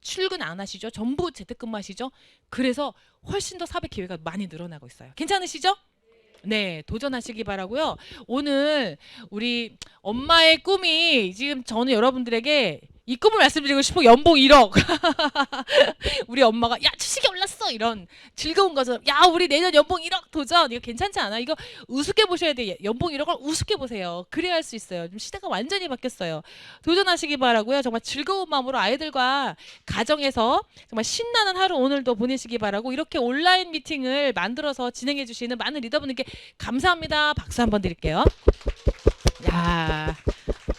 출근 안 하시죠? 전부 재택근무 하시죠? 그래서 훨씬 더 사업 기회가 많이 늘어나고 있어요. 괜찮으시죠? 네, 도전하시기 바라고요. 오늘 우리 엄마의 꿈이 지금 저는 여러분들에게 이 꿈을 말씀드리고 싶어. 연봉 1억. 우리 엄마가 야 주식이 올랐어 이런 즐거운 것처럼 야 우리 내년 연봉 1억 도전. 이거 괜찮지 않아? 이거 우습게 보셔야 돼. 연봉 1억을 우습게 보세요. 그래야 할 수 있어요. 좀 시대가 완전히 바뀌었어요. 도전하시기 바라고요. 정말 즐거운 마음으로 아이들과 가정에서 정말 신나는 하루 오늘도 보내시기 바라고, 이렇게 온라인 미팅을 만들어서 진행해 주시는 많은 리더분들께 감사합니다. 박수 한번 드릴게요. 야,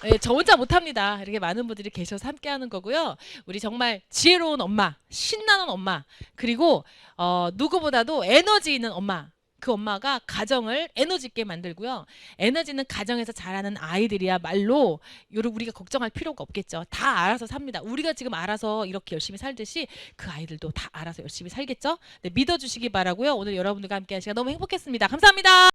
네, 저 혼자 못합니다. 이렇게 많은 분들이 계셔서 함께하는 거고요. 우리 정말 지혜로운 엄마, 신나는 엄마, 그리고 누구보다도 에너지 있는 엄마. 그 엄마가 가정을 에너지 있게 만들고요. 에너지는 가정에서 자라는 아이들이야말로 우리가 걱정할 필요가 없겠죠. 다 알아서 삽니다. 우리가 지금 알아서 이렇게 열심히 살듯이 그 아이들도 다 알아서 열심히 살겠죠. 네, 믿어주시기 바라고요. 오늘 여러분들과 함께한 시간 너무 행복했습니다. 감사합니다.